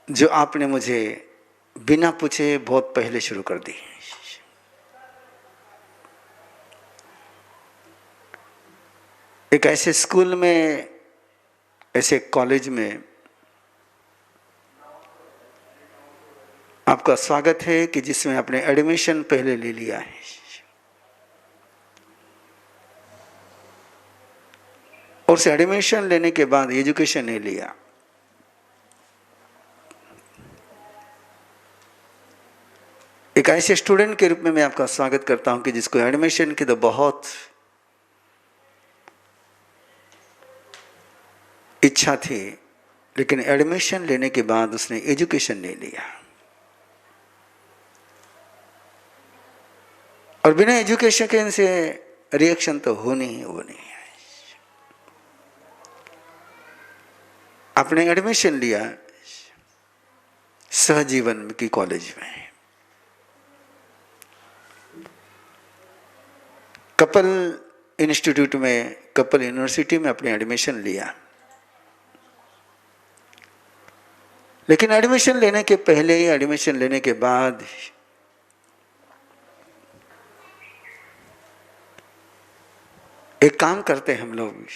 जो आपने मुझे बिना पूछे बहुत पहले शुरू कर दी। एक ऐसे स्कूल में, ऐसे कॉलेज में आपका स्वागत है कि जिसमें आपने एडमिशन पहले ले लिया है। और उस एडमिशन लेने के बाद एजुकेशन नहीं लिया। एक ऐसे स्टूडेंट के रूप में मैं आपका स्वागत करता हूं कि जिसको एडमिशन की तो बहुत इच्छा थी, लेकिन एडमिशन लेने के बाद उसने एजुकेशन ले लिया। और बिना एजुकेशन के इनसे रिएक्शन तो होनी ही होनी है। आपने एडमिशन लिया सहजीवन की कॉलेज में, कपल इंस्टीट्यूट में, कपल यूनिवर्सिटी में आपने एडमिशन लिया। लेकिन एडमिशन लेने के पहले, एडमिशन लेने के बाद एक काम करते हैं हम लोग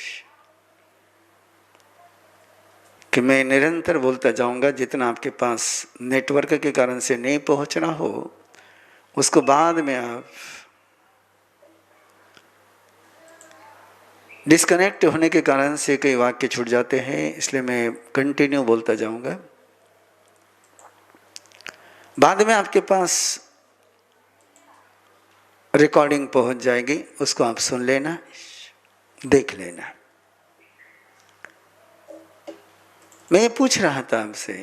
कि मैं निरंतर बोलता जाऊंगा, जितना आपके पास नेटवर्क के कारण से नहीं पहुंचना हो उसको बाद में आप डिस्कनेक्ट होने के कारण से कई वाक्य छूट जाते हैं, इसलिए मैं कंटिन्यू बोलता जाऊंगा। बाद में आपके पास रिकॉर्डिंग पहुंच जाएगी, उसको आप सुन लेना, देख लेना। मैं ये पूछ रहा था आपसे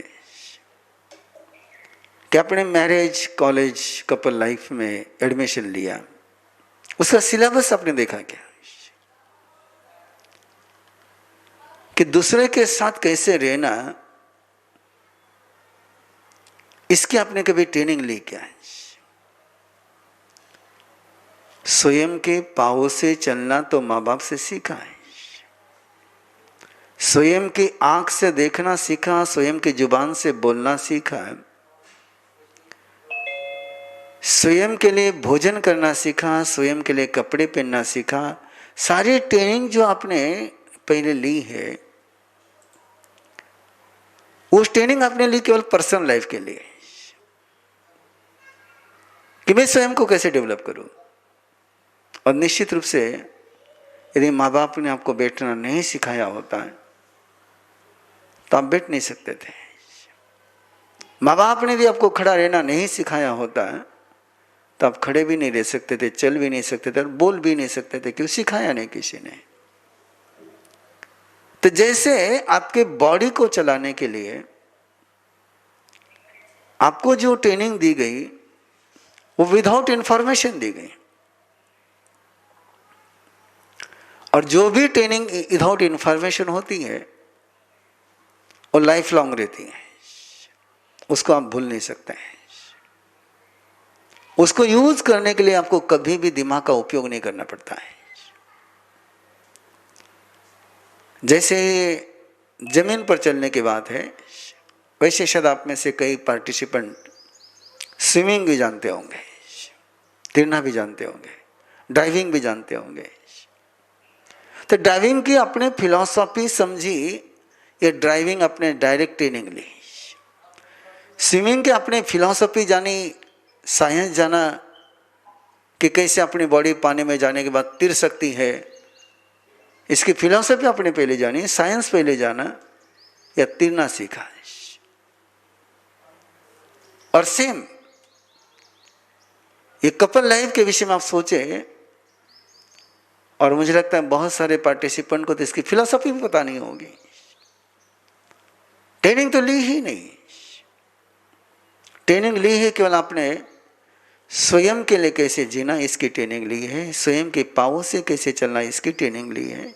कि आपने मैरिज, कॉलेज, कपल लाइफ में एडमिशन लिया, उसका सिलेबस आपने देखा क्या? कि दूसरे के साथ कैसे रहना, इसकी आपने कभी ट्रेनिंग ली क्या? स्वयं के पांवों से चलना तो माँ बाप से सीखा है, स्वयं की आंख से देखना सीखा, स्वयं की जुबान से बोलना सीखा, स्वयं के लिए भोजन करना सीखा, स्वयं के लिए कपड़े पहनना सीखा। सारी ट्रेनिंग जो आपने पहले ली है, उस ट्रेनिंग आपने ली केवल पर्सनल लाइफ के लिए कि मैं स्वयं को कैसे डेवलप करूं। और निश्चित रूप से यदि माँ बाप ने आपको बैठना नहीं सिखाया होता है तो आप बैठ नहीं सकते थे। माँ बाप ने यदि आपको खड़ा रहना नहीं सिखाया होता है तो आप खड़े भी नहीं रह सकते थे, चल भी नहीं सकते थे और बोल भी नहीं सकते थे, क्यों? सिखाया नहीं किसी ने। तो जैसे आपके बॉडी को चलाने के लिए आपको जो ट्रेनिंग दी गई वो विदाउट इंफॉर्मेशन दी गई, और जो भी ट्रेनिंग विदाउट इंफॉर्मेशन होती है वो लाइफ लॉन्ग रहती है, उसको आप भूल नहीं सकते हैं। उसको यूज करने के लिए आपको कभी भी दिमाग का उपयोग नहीं करना पड़ता है। जैसे जमीन पर चलने की बात है, वैसे शायद आप में से कई पार्टिसिपेंट स्विमिंग भी जानते होंगे, तैरना भी जानते होंगे, ड्राइविंग भी जानते होंगे। तो ड्राइविंग की अपने फिलॉसफी समझी या ड्राइविंग अपने डायरेक्ट ट्रेनिंग ली। स्विमिंग के अपने फिलॉसफी जानी, साइंस जाना कि कैसे अपनी बॉडी पानी में जाने के बाद तैर सकती है, इसकी फिलॉसफी अपने पहले जानी, साइंस पहले जाना या तैरना सीखा। और सेम ये कपल लाइफ के विषय में आप सोचे, और मुझे लगता है बहुत सारे पार्टिसिपेंट को तो इसकी फिलॉसफी भी पता नहीं होगी। ट्रेनिंग तो ली ही नहीं, ट्रेनिंग ली है केवल आपने स्वयं के लिए कैसे जीना इसकी ट्रेनिंग ली है, स्वयं के पांवों से कैसे चलना इसकी ट्रेनिंग ली है,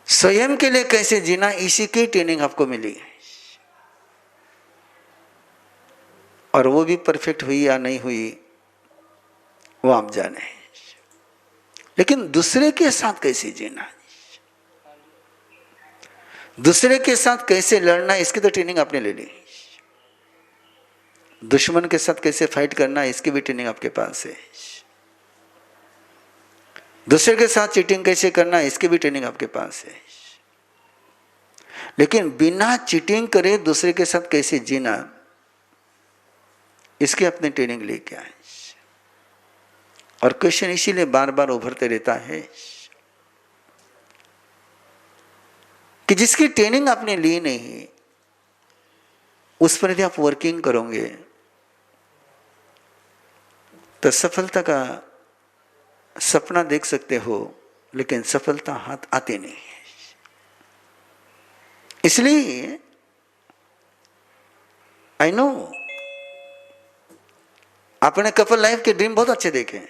स्वयं के लिए कैसे जीना इसी की ट्रेनिंग आपको मिली है। और वो भी परफेक्ट हुई या नहीं हुई वो आप जाने, लेकिन दूसरे के साथ कैसे जीना, दूसरे के साथ कैसे लड़ना इसकी तो ट्रेनिंग आपने ले ली, दुश्मन के साथ कैसे फाइट करना इसकी भी ट्रेनिंग आपके पास है, दूसरे के साथ चीटिंग कैसे करना इसकी भी ट्रेनिंग आपके पास है। लेकिन बिना चीटिंग करे दूसरे के साथ कैसे जीना इसकी अपनी ट्रेनिंग लेके आए। और क्वेश्चन इसीलिए बार बार उभरते रहता है कि जिसकी ट्रेनिंग आपने ली नहीं उस पर यदि आप वर्किंग करोगे तो सफलता का सपना देख सकते हो, लेकिन सफलता हाथ आती नहीं है। इसलिए आई नो आपने कपल लाइफ के ड्रीम बहुत अच्छे देखे हैं,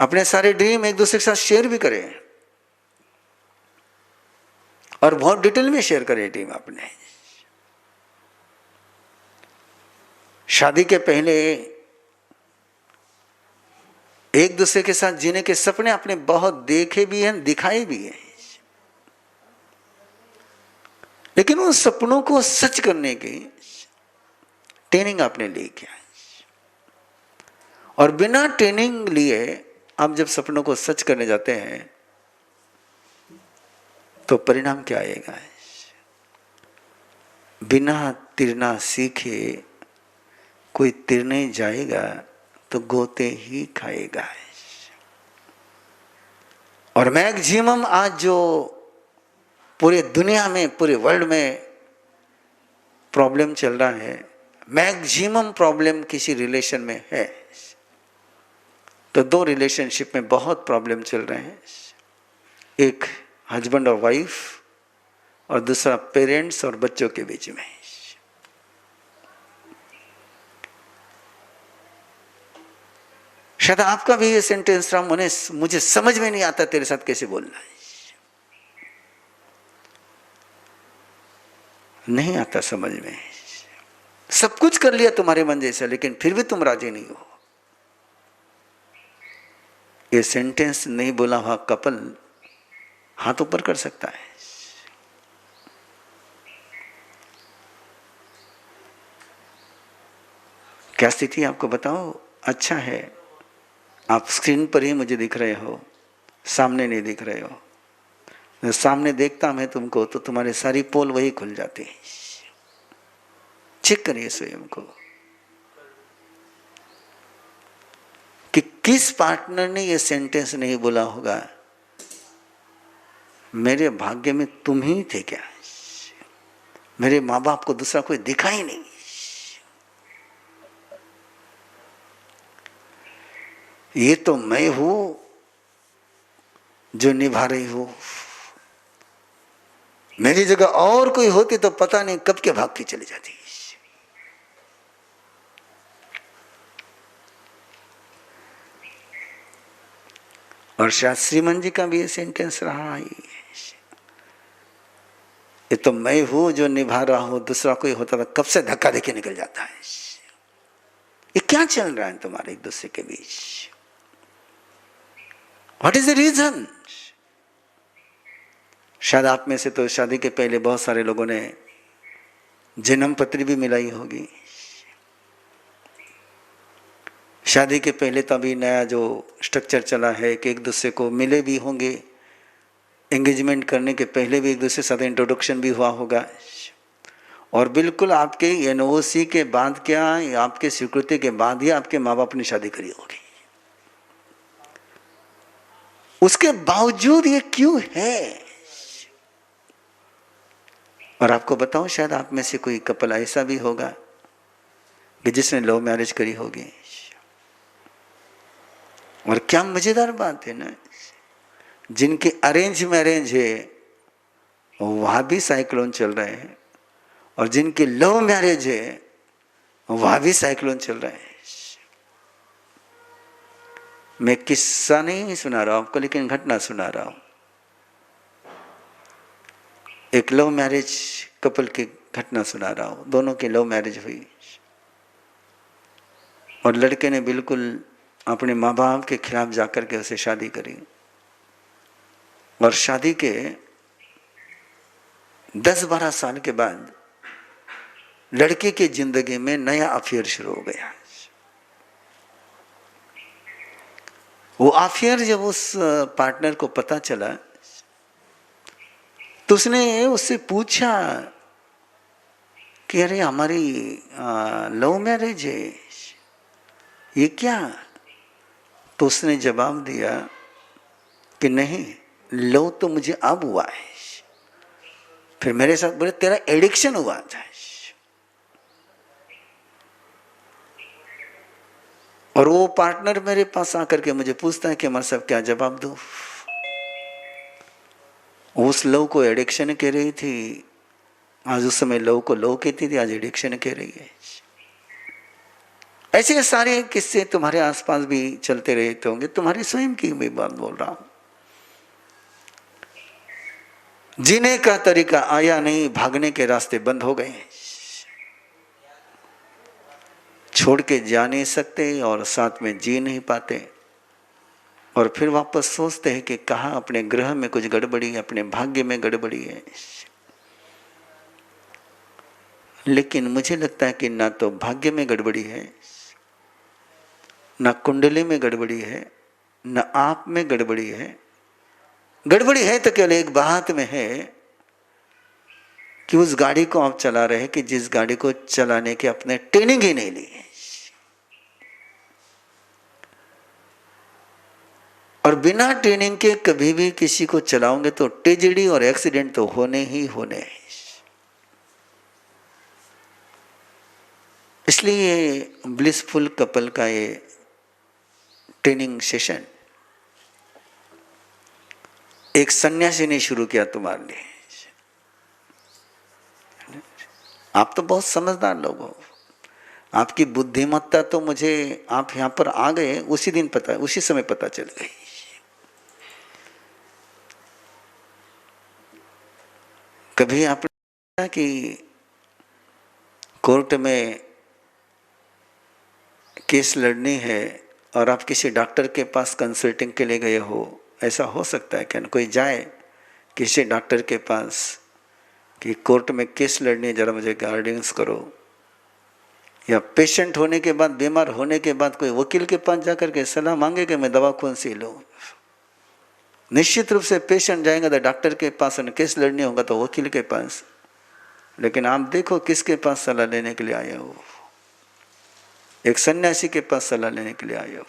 अपने सारे ड्रीम एक दूसरे के साथ शेयर भी करें और बहुत डिटेल में शेयर करें ड्रीम अपने। शादी के पहले एक दूसरे के साथ जीने के सपने आपने बहुत देखे भी हैं, दिखाए भी हैं, लेकिन उन सपनों को सच करने की ट्रेनिंग आपने ली क्या? और बिना ट्रेनिंग लिए आप जब सपनों को सच करने जाते हैं तो परिणाम क्या आएगा? बिना तिरना सीखे कोई तिरने जाएगा तो गोते ही खाएगा। और मैक्सिमम आज जो पूरे दुनिया में, पूरे वर्ल्ड में प्रॉब्लम चल रहा है, मैक्सिमम प्रॉब्लम किसी रिलेशन में है। तो दो रिलेशनशिप में बहुत प्रॉब्लम चल रहे हैं, एक हस्बैंड और वाइफ और दूसरा पेरेंट्स और बच्चों के बीच में। शायद आपका भी ये सेंटेंस रहा, मुझे समझ में नहीं आता तेरे साथ कैसे बोलना है। नहीं आता समझ में, सब कुछ कर लिया तुम्हारे मन जैसा, लेकिन फिर भी तुम राजी नहीं हो। ये सेंटेंस नहीं बोला हुआ कपल हाथ ऊपर कर सकता है। क्या स्थिति आपको बताओ? अच्छा है आप स्क्रीन पर ही मुझे दिख रहे हो, सामने नहीं दिख रहे हो। सामने देखता मैं तुमको तो तुम्हारी सारी पोल वही खुल जाती है। चेक करिए स्वयं को कि किस पार्टनर ने ये सेंटेंस नहीं बोला होगा, मेरे भाग्य में तुम ही थे क्या, मेरे माँ बाप को दूसरा कोई दिखा ही नहीं। ये तो मैं हूं जो निभा रही हूं, मेरी जगह और कोई होती तो पता नहीं कब के भाग के चली जाती। और शायद श्रीमान जी का भी ये सेंटेंस रहा है, ये तो मैं हूं जो निभा रहा हूं, दूसरा कोई होता तो कब से धक्का देके निकल जाता है। ये क्या चल रहा है तुम्हारे एक दूसरे के बीच? What is the reason? शायद आप में से तो शादी के पहले बहुत सारे लोगों ने जन्म पत्री भी मिलाई होगी। शादी के पहले तो अभी नया जो स्ट्रक्चर चला है कि एक दूसरे को मिले भी होंगे, एंगेजमेंट करने के पहले भी एक दूसरे के साथ इंट्रोडक्शन भी हुआ होगा, और बिल्कुल आपके एनओसी के बाद क्या, आपके स्वीकृति के बाद ही आपके माँ बाप ने शादी करी होगी। उसके बावजूद ये क्यों है? और आपको बताऊं, शायद आप में से कोई कपल ऐसा भी होगा कि जिसने लव मैरिज करी होगी। और क्या मजेदार बात है ना, जिनके अरेंज मैरिज है वहां भी साइक्लोन चल रहे हैं, और जिनके लव मैरिज है वहां भी साइक्लोन चल रहे हैं। मैं किस्सा नहीं सुना रहा हूं आपको, लेकिन घटना सुना रहा हूं। एक लव मैरिज कपल की घटना सुना रहा हूं। दोनों की लव मैरिज हुई और लड़के ने बिल्कुल अपने माँ बाप के खिलाफ जाकर के उसे शादी करी। और शादी के 10-12 साल के बाद लड़के की जिंदगी में नया अफेयर शुरू हो गया। वो अफेयर जब उस पार्टनर को पता चला तो उसने उससे पूछा कि अरे हमारी लव मैरिज है, ये क्या? तो उसने जवाब दिया कि नहीं, लव तो मुझे अब हुआ है। फिर मेरे साथ बोले तेरा एडिक्शन हुआ था। और वो पार्टनर मेरे पास आकर के मुझे पूछता है कि मैं सब क्या जवाब दूं? उस लव को एडिक्शन कह रही थी, आज उस समय लव को लव कहती थी, आज एडिक्शन कह रही है। ऐसे सारे किस्से तुम्हारे आसपास भी चलते रहते होंगे, तुम्हारी स्वयं की भी बात बोल रहा हूं। जीने का तरीका आया नहीं, भागने के रास्ते बंद हो गए, छोड़ के जा नहीं सकते और साथ में जी नहीं पाते, और फिर वापस सोचते हैं कि कहाँ अपने ग्रह में कुछ गड़बड़ी है, अपने भाग्य में गड़बड़ी है। लेकिन मुझे लगता है कि ना तो भाग्य में गड़बड़ी है, ना कुंडली में गड़बड़ी है, ना आप में गड़बड़ी है। गड़बड़ी है तो केवल एक बात में है कि उस गाड़ी को आप चला रहे हैं कि जिस गाड़ी को चलाने की आपने ट्रेनिंग ही नहीं ली है। और बिना ट्रेनिंग के कभी भी किसी को चलाओगे तो ट्रेजेडी और एक्सीडेंट तो होने ही होने हैं। इसलिए ब्लिसफुल कपल का ये ट्रेनिंग सेशन एक सन्यासी ने शुरू किया तुम्हारे लिए। आप तो बहुत समझदार लोग हो, आपकी बुद्धिमत्ता तो मुझे, आप यहां पर आ गए उसी दिन पता, उसी समय पता चल गई। कभी आपने सोचा कि कोर्ट में केस लड़नी है और आप किसी डॉक्टर के पास कंसल्टिंग के लिए गए हो? ऐसा हो सकता है क्या कोई जाए किसी डॉक्टर के पास कि कोर्ट में केस लड़नी है, जरा मुझे गाइडेंस करो? या पेशेंट होने के बाद, बीमार होने के बाद कोई वकील के पास जाकर के सलाह मांगे कि मैं दवा कौन सी लूं? निश्चित रूप से पेशेंट जाएगा तो डॉक्टर के पास, और केस लड़नी होगा तो वकील के पास। लेकिन आप देखो किसके पास सलाह लेने के लिए आए हो? एक सन्यासी के पास सलाह लेने के लिए आए हो,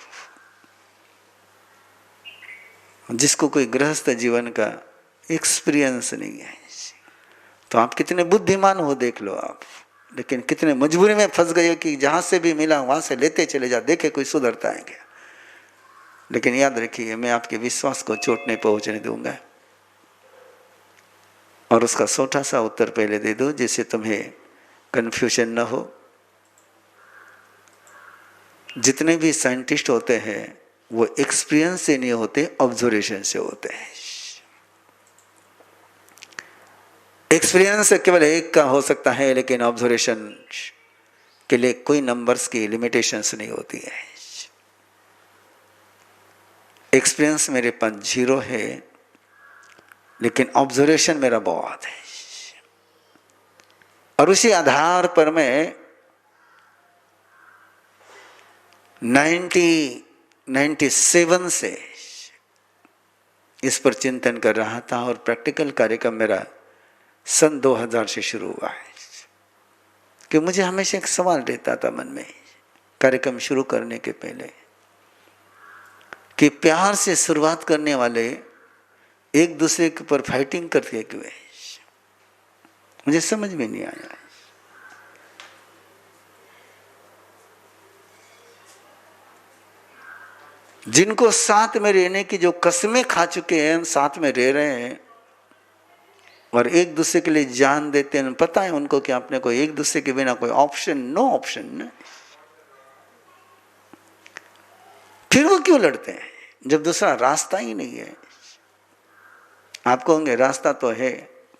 जिसको कोई गृहस्थ जीवन का एक्सपीरियंस नहीं है। तो आप कितने बुद्धिमान हो देख लो आप, लेकिन कितने मजबूरी में फंस गए कि जहां से भी मिला वहां से लेते चले जा, देखे कोई सुधरता है क्या। लेकिन याद रखिए, मैं आपके विश्वास को चोट नहीं पहुंचने दूंगा, और उसका छोटा सा उत्तर पहले दे दो जिससे तुम्हें कंफ्यूजन न हो। जितने भी साइंटिस्ट होते हैं वो एक्सपीरियंस से नहीं होते, ऑब्जर्वेशन से होते हैं। एक्सपीरियंस केवल एक का हो सकता है, लेकिन ऑब्जर्वेशन के लिए कोई नंबर्स की लिमिटेशंस नहीं होती है। एक्सपीरियंस मेरे पास 0 है, लेकिन ऑब्जर्वेशन मेरा बहुत है, और उसी आधार पर मैं 1997 से इस पर चिंतन कर रहा था, और प्रैक्टिकल कार्यक्रम मेरा सन 2000 से शुरू हुआ है। कि मुझे हमेशा एक सवाल रहता था मन में कार्यक्रम शुरू करने के पहले, कि प्यार से शुरुआत करने वाले एक दूसरे के ऊपर फाइटिंग करते क्यों है? मुझे समझ में नहीं आया। जिनको साथ में रहने की जो कस्में खा चुके हैं, साथ में रह रहे हैं और एक दूसरे के लिए जान देते हैं, पता है उनको कि आपने कोई एक दूसरे के बिना कोई ऑप्शन, नो ऑप्शन न, फिर वो क्यों लड़ते हैं जब दूसरा रास्ता ही नहीं है? आप कहोगे रास्ता तो है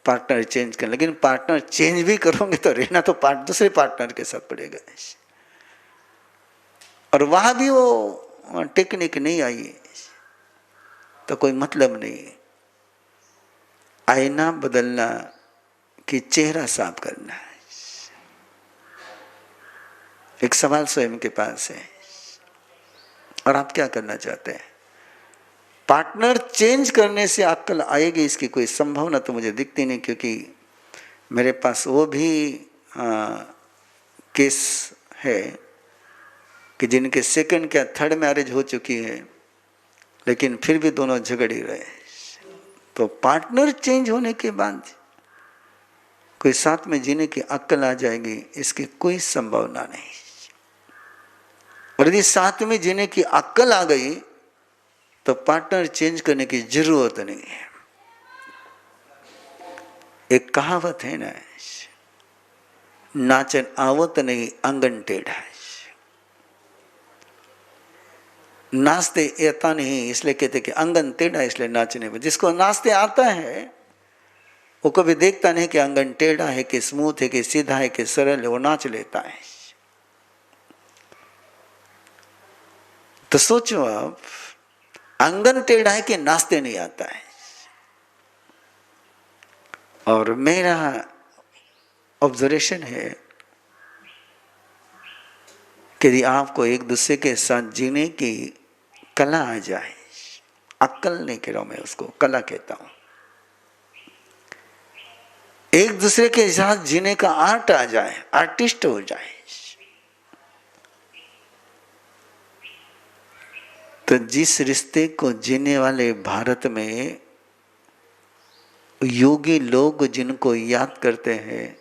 पार्टनर चेंज कर, लेकिन पार्टनर चेंज भी करोगे तो रहना तो दूसरे पार्टनर के साथ पड़ेगा, और वहां भी वो टेक्निक नहीं आई तो कोई मतलब नहीं है। आईना बदलना कि चेहरा साफ करना है। एक सवाल स्वयं के पास है, और आप क्या करना चाहते हैं? पार्टनर चेंज करने से अक्ल आएगी, इसकी कोई संभावना तो मुझे दिखती नहीं, क्योंकि मेरे पास वो भी केस है कि जिनके सेकंड क्या थर्ड मैरिज हो चुकी है, लेकिन फिर भी दोनों झगड़ ही रहे। तो पार्टनर चेंज होने के बाद कोई साथ में जीने की अक्ल आ जाएगी, इसकी कोई संभावना नहीं। और यदि साथ में जीने की अक्ल आ गई तो पार्टनर चेंज करने की जरूरत नहीं है। एक कहावत है ना, नाचन आवत नहीं आंगन टेढ़ा। नाचते आता नहीं इसलिए कहते कि आंगन टेढ़ा, इसलिए नाचने में। जिसको नाचते आता है वो कभी देखता नहीं कि आंगन टेढ़ा है कि स्मूथ है कि सीधा है कि सरल है, वो नाच लेता है। तो सोचो आप, आंगन टेढ़ा है कि नाचते नहीं आता है। और मेरा ऑब्जर्वेशन है कि यदि आपको एक दूसरे के साथ जीने की कला आ जाए, अक्ल नहीं कह रहा हूं मैं, उसको कला कहता हूं, एक दूसरे के साथ जीने का आर्ट आ जाए, आर्टिस्ट हो जाए, तो जिस रिश्ते को जीने वाले भारत में योगी लोग जिनको याद करते हैं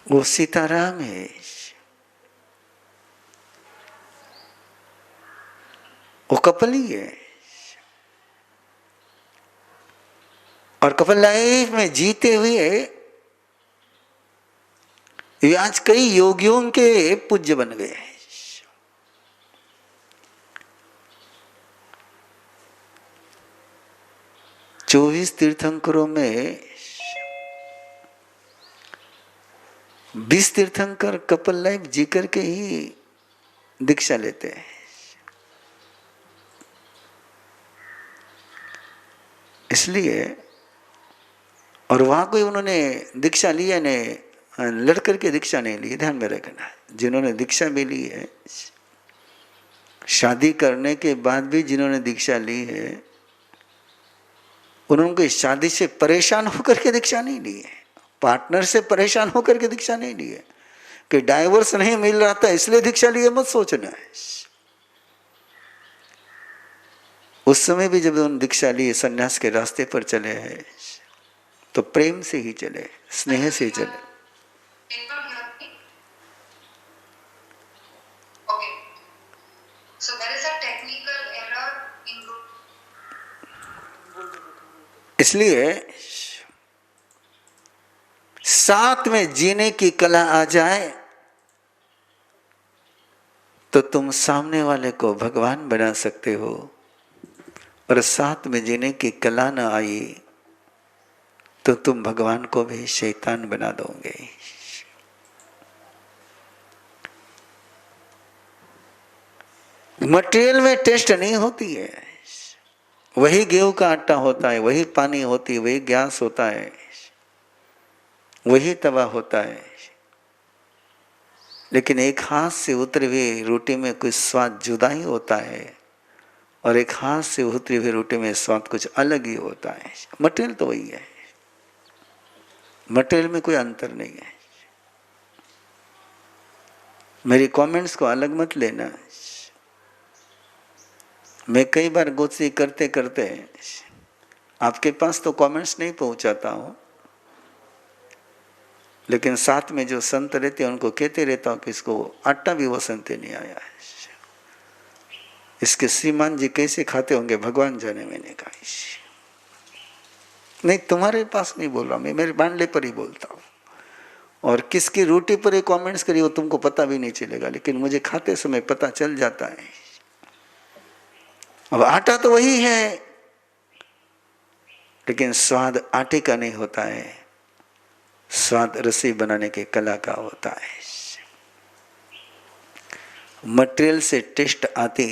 वो सीताराम है, वो कपिल ही है। और कपिल लाइफ में जीते हुए ये आज कई योगियों के पूज्य बन गए हैं। 24 तीर्थंकरों में 20 तीर्थंकर कपिल लाइफ जी करके ही दीक्षा लेते हैं। इसलिए, और वहां कोई उन्होंने दीक्षा ली है, ने लड़कर के दीक्षा नहीं ली, ध्यान में रखना। जिन्होंने दीक्षा भी ली है, शादी करने के बाद भी जिन्होंने दीक्षा ली है, उन्होंने शादी से परेशान होकर के दीक्षा नहीं ली है, पार्टनर से परेशान होकर के दीक्षा नहीं ली है कि डाइवोर्स नहीं मिल रहा था इसलिए दीक्षा लिए, मत सोचना है। उस समय भी जब उन्होंने दीक्षा ली, सन्यास के रास्ते पर चले हैं, तो प्रेम से ही चले, स्नेह से ही चले। इसलिए साथ में जीने की कला आ जाए तो तुम सामने वाले को भगवान बना सकते हो, और साथ में जीने की कला ना आई तो तुम भगवान को भी शैतान बना दोगे। मटेरियल में टेस्ट नहीं होती है, वही गेहूं का आटा होता है, वही पानी होती है, वही गैस होता है, वही तवा होता है, लेकिन एक हाथ से उतरी हुई रोटी में कुछ स्वाद जुदा ही होता है, और एक हाथ से उतरी हुई रोटी में स्वाद कुछ अलग ही होता है। मटेरियल तो वही है, मटेरियल में कोई अंतर नहीं है। मेरी कमेंट्स को अलग मत लेना। मैं कई बार गोष्ठी करते करते आपके पास तो कमेंट्स नहीं पहुंचाता हूं, लेकिन साथ में जो संत रहते हैं उनको कहते रहता हूं कि इसको आटा भी वसंत नहीं आया है, इसके श्रीमान जी कैसे खाते होंगे भगवान जाने। मैंने कहा नहीं, तुम्हारे पास नहीं बोल रहा मैं, मेरे बांडले पर ही बोलता हूँ। और किसकी रोटी पर ये कमेंट्स करी वो तुमको पता भी नहीं चलेगा, लेकिन मुझे खाते समय पता चल जाता है। अब आटा तो वही है, लेकिन स्वाद आटे का नहीं होता है, स्वाद रसोई बनाने के कला का होता है। मटेरियल से टेस्ट आती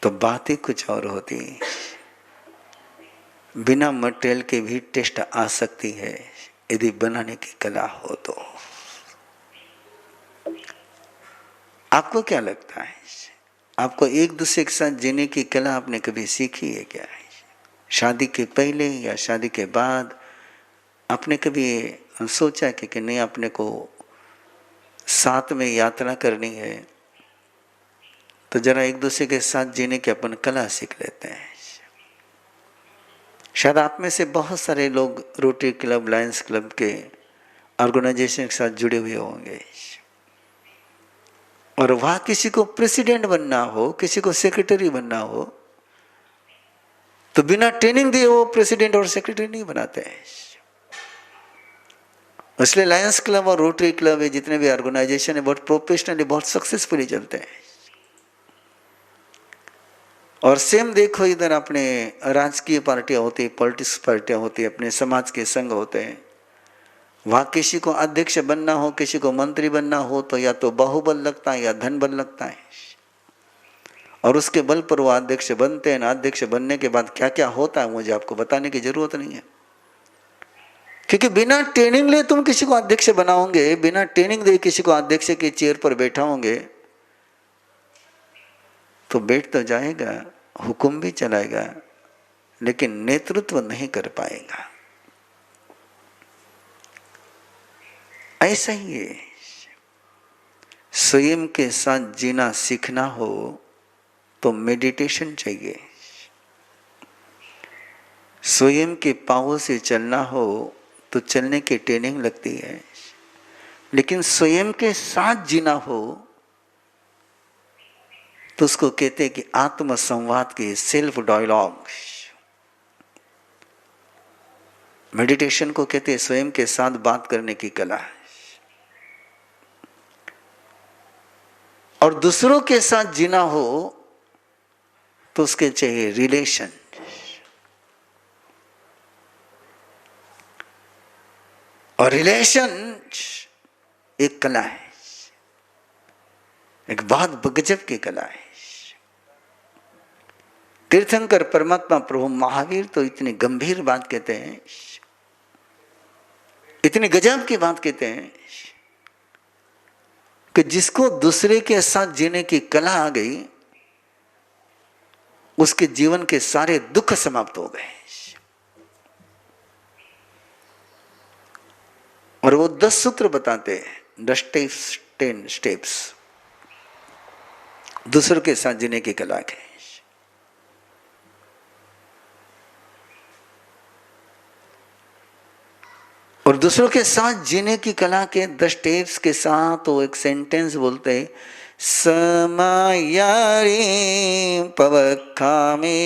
तो बात ही कुछ और होती। बिना मटेरियल के भी टेस्ट आ सकती है यदि बनाने की कला हो तो। आपको क्या लगता है, आपको एक दूसरे के साथ जीने की कला आपने कभी सीखी है क्या? शादी के पहले या शादी के बाद आपने कभी सोचा कि नहीं अपने को साथ में यात्रा करनी है तो जरा एक दूसरे के साथ जीने की अपन कला सीख लेते हैं। शायद आप में से बहुत सारे लोग रोटरी क्लब, लायंस क्लब के ऑर्गेनाइजेशन के साथ जुड़े हुए होंगे और वहां किसी को प्रेसिडेंट बनना हो, किसी को सेक्रेटरी बनना हो तो बिना ट्रेनिंग दिए वो प्रेसिडेंट और सेक्रेटरी नहीं बनाते हैं। इसलिए लायंस क्लब और रोटरी क्लब है, जितने भी ऑर्गेनाइजेशन है बहुत प्रोफेशनली, बहुत सक्सेसफुली चलते हैं। और सेम देखो इधर अपने राजकीय पार्टियां होती है, पॉलिटिक्स पार्टियां होती है, अपने समाज के संघ होते हैं। वहां किसी को अध्यक्ष बनना हो, किसी को मंत्री बनना हो तो या तो बाहुबल लगता है या धन बल लगता है और उसके बल पर वो अध्यक्ष बनते हैं। अध्यक्ष बनने के बाद क्या क्या होता है मुझे आपको बताने की जरूरत नहीं है, क्योंकि बिना ट्रेनिंग ले तुम किसी को अध्यक्ष बनाओगे, बिना ट्रेनिंग दे किसी को अध्यक्ष की चेयर पर बैठाओगे तो बैठ तो जाएगा, हुक्म भी चलाएगा लेकिन नेतृत्व नहीं कर पाएगा। ऐसा ही है, स्वयं के साथ जीना सीखना हो तो मेडिटेशन चाहिए। स्वयं के पांवों से चलना हो तो चलने की ट्रेनिंग लगती है, लेकिन स्वयं के साथ जीना हो तो उसको कहते हैं कि आत्म संवाद की, सेल्फ डायलॉग। मेडिटेशन को कहते हैं स्वयं के साथ बात करने की कला। और दूसरों के साथ जीना हो तो उसके चाहिए रिलेशन। और रिलेशन एक कला है, एक बहुत गजब की कला है। तीर्थंकर परमात्मा प्रभु महावीर तो इतनी गंभीर बात कहते हैं, इतनी गजब की बात कहते हैं कि जिसको दूसरे के साथ जीने की कला आ गई उसके जीवन के सारे दुख समाप्त हो गए। और वो 10 सूत्र बताते हैं, 10 स्टेप्स दूसरों के साथ जीने की कला के। और दूसरों के साथ जीने की कला के 10 स्टेप्स के साथ वो एक सेंटेंस बोलते हैं, समायारी पवखामे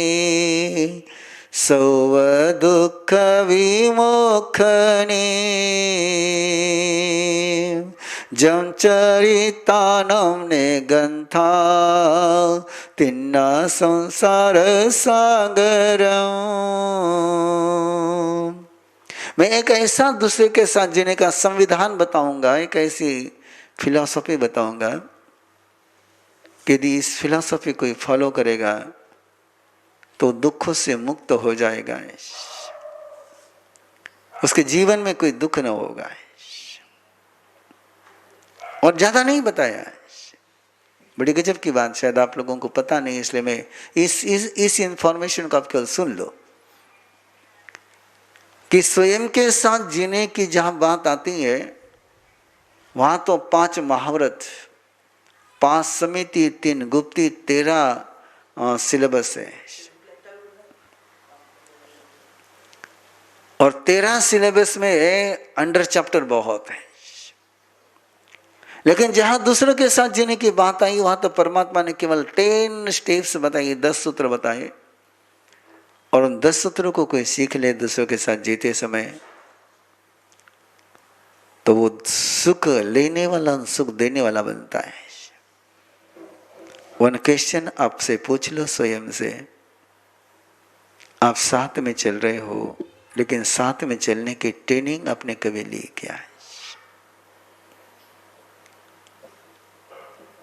सौव दुख विमोखने जम चरितानम ने गंथा तिन्ना संसार सागरम। मैं एक ऐसा दूसरे के साथ जीने का संविधान बताऊंगा, एक ऐसी फिलॉसफी बताऊंगा कि यदि इस फिलॉसफी को फॉलो करेगा तो दुखों से मुक्त हो जाएगा, उसके जीवन में कोई दुख न होगा। और ज्यादा नहीं बताया, बड़ी गजब की बात, शायद आप लोगों को पता नहीं, इसलिए मैं इस इंफॉर्मेशन को आप केवल सुन लो कि स्वयं के साथ जीने की जहां बात आती है वहां तो 5 महाव्रत, 5 समिति, 3 गुप्ती, 13 सिलेबस है। और 13 सिलेबस में अंडर चैप्टर बहुत है, लेकिन जहां दूसरों के साथ जीने की बात आई वहां तो परमात्मा ने केवल 10 स्टेप्स बताए, 10 सूत्र बताए। और उन 10 सूत्रों को कोई सीख ले दूसरों के साथ जीते समय तो वो सुख लेने वाला, सुख देने वाला बनता है। वन क्वेश्चन आपसे पूछ लो स्वयं से, आप साथ में चल रहे हो लेकिन साथ में चलने की ट्रेनिंग आपने कभी ली क्या है?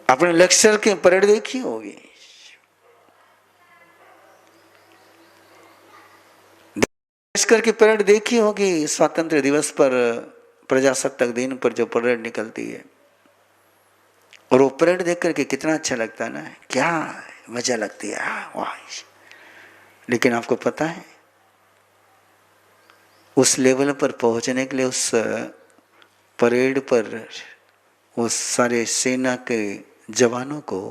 आपने लेक्चर की परेड देखी होगी, लश्कर की परेड देखी होगी, स्वतंत्र दिवस पर, प्रजासत्ताक दिन पर जो परेड निकलती है, और वो परेड देख करके कितना अच्छा लगता है ना, क्या मजा लगती है, वाह। लेकिन आपको पता है, उस लेवल पर पहुंचने के लिए उस परेड पर उस सारे सेना के जवानों को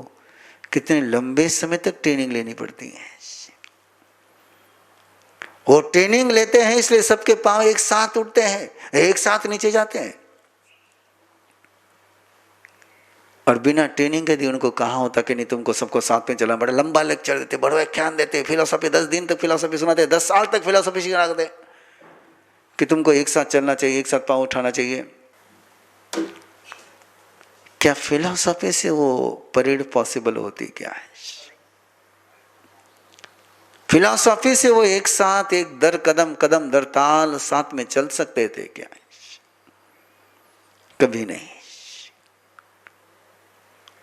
कितने लंबे समय तक ट्रेनिंग लेनी पड़ती है। वो ट्रेनिंग लेते हैं इसलिए सबके पांव एक साथ उठते हैं, एक साथ नीचे जाते हैं। और बिना ट्रेनिंग के दी उनको कहा होता कि नहीं तुमको सबको साथ में चलना, बड़ा लंबा लेक्चर देते, बड़ा व्याख्यान देते, फिलोसफी 10 दिन तक फिलोसफी सुनाते, 10 साल तक फिलोसफी सिखाते कि तुमको एक साथ चलना चाहिए, एक साथ पांव उठाना चाहिए। क्या फिलोसफी से वो परेड पॉसिबल होती क्या है? फिलोसफी से वो एक साथ एक दर कदम कदम दर ताल साथ में चल सकते थे क्या? कभी नहीं।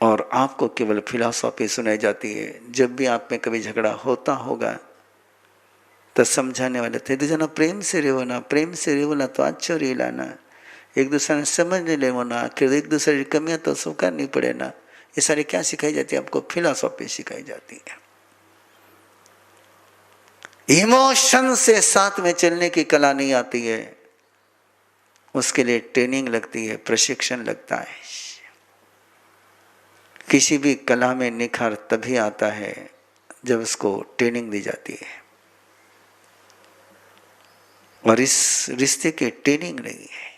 और आपको केवल फिलॉसफी सुनाई जाती है। जब भी आप में कभी झगड़ा होता होगा तो समझाने वाले थे, जना प्रेम से रेवो ना, प्रेम से रेवो ना तो अच्छो रेला ना, एक दूसरे ने समझने लेवो ना, फिर एक दूसरे की कमियां तो स्वीकारनी पड़े ना। ये सारी क्या सिखाई जाती है आपको? फिलॉसफी सिखाई जाती है। इमोशन से साथ में चलने की कला नहीं आती है, उसके लिए ट्रेनिंग लगती है, प्रशिक्षण लगता है। किसी भी कला में निखार तभी आता है जब उसको ट्रेनिंग दी जाती है, और इस रिश्ते की ट्रेनिंग नहीं है।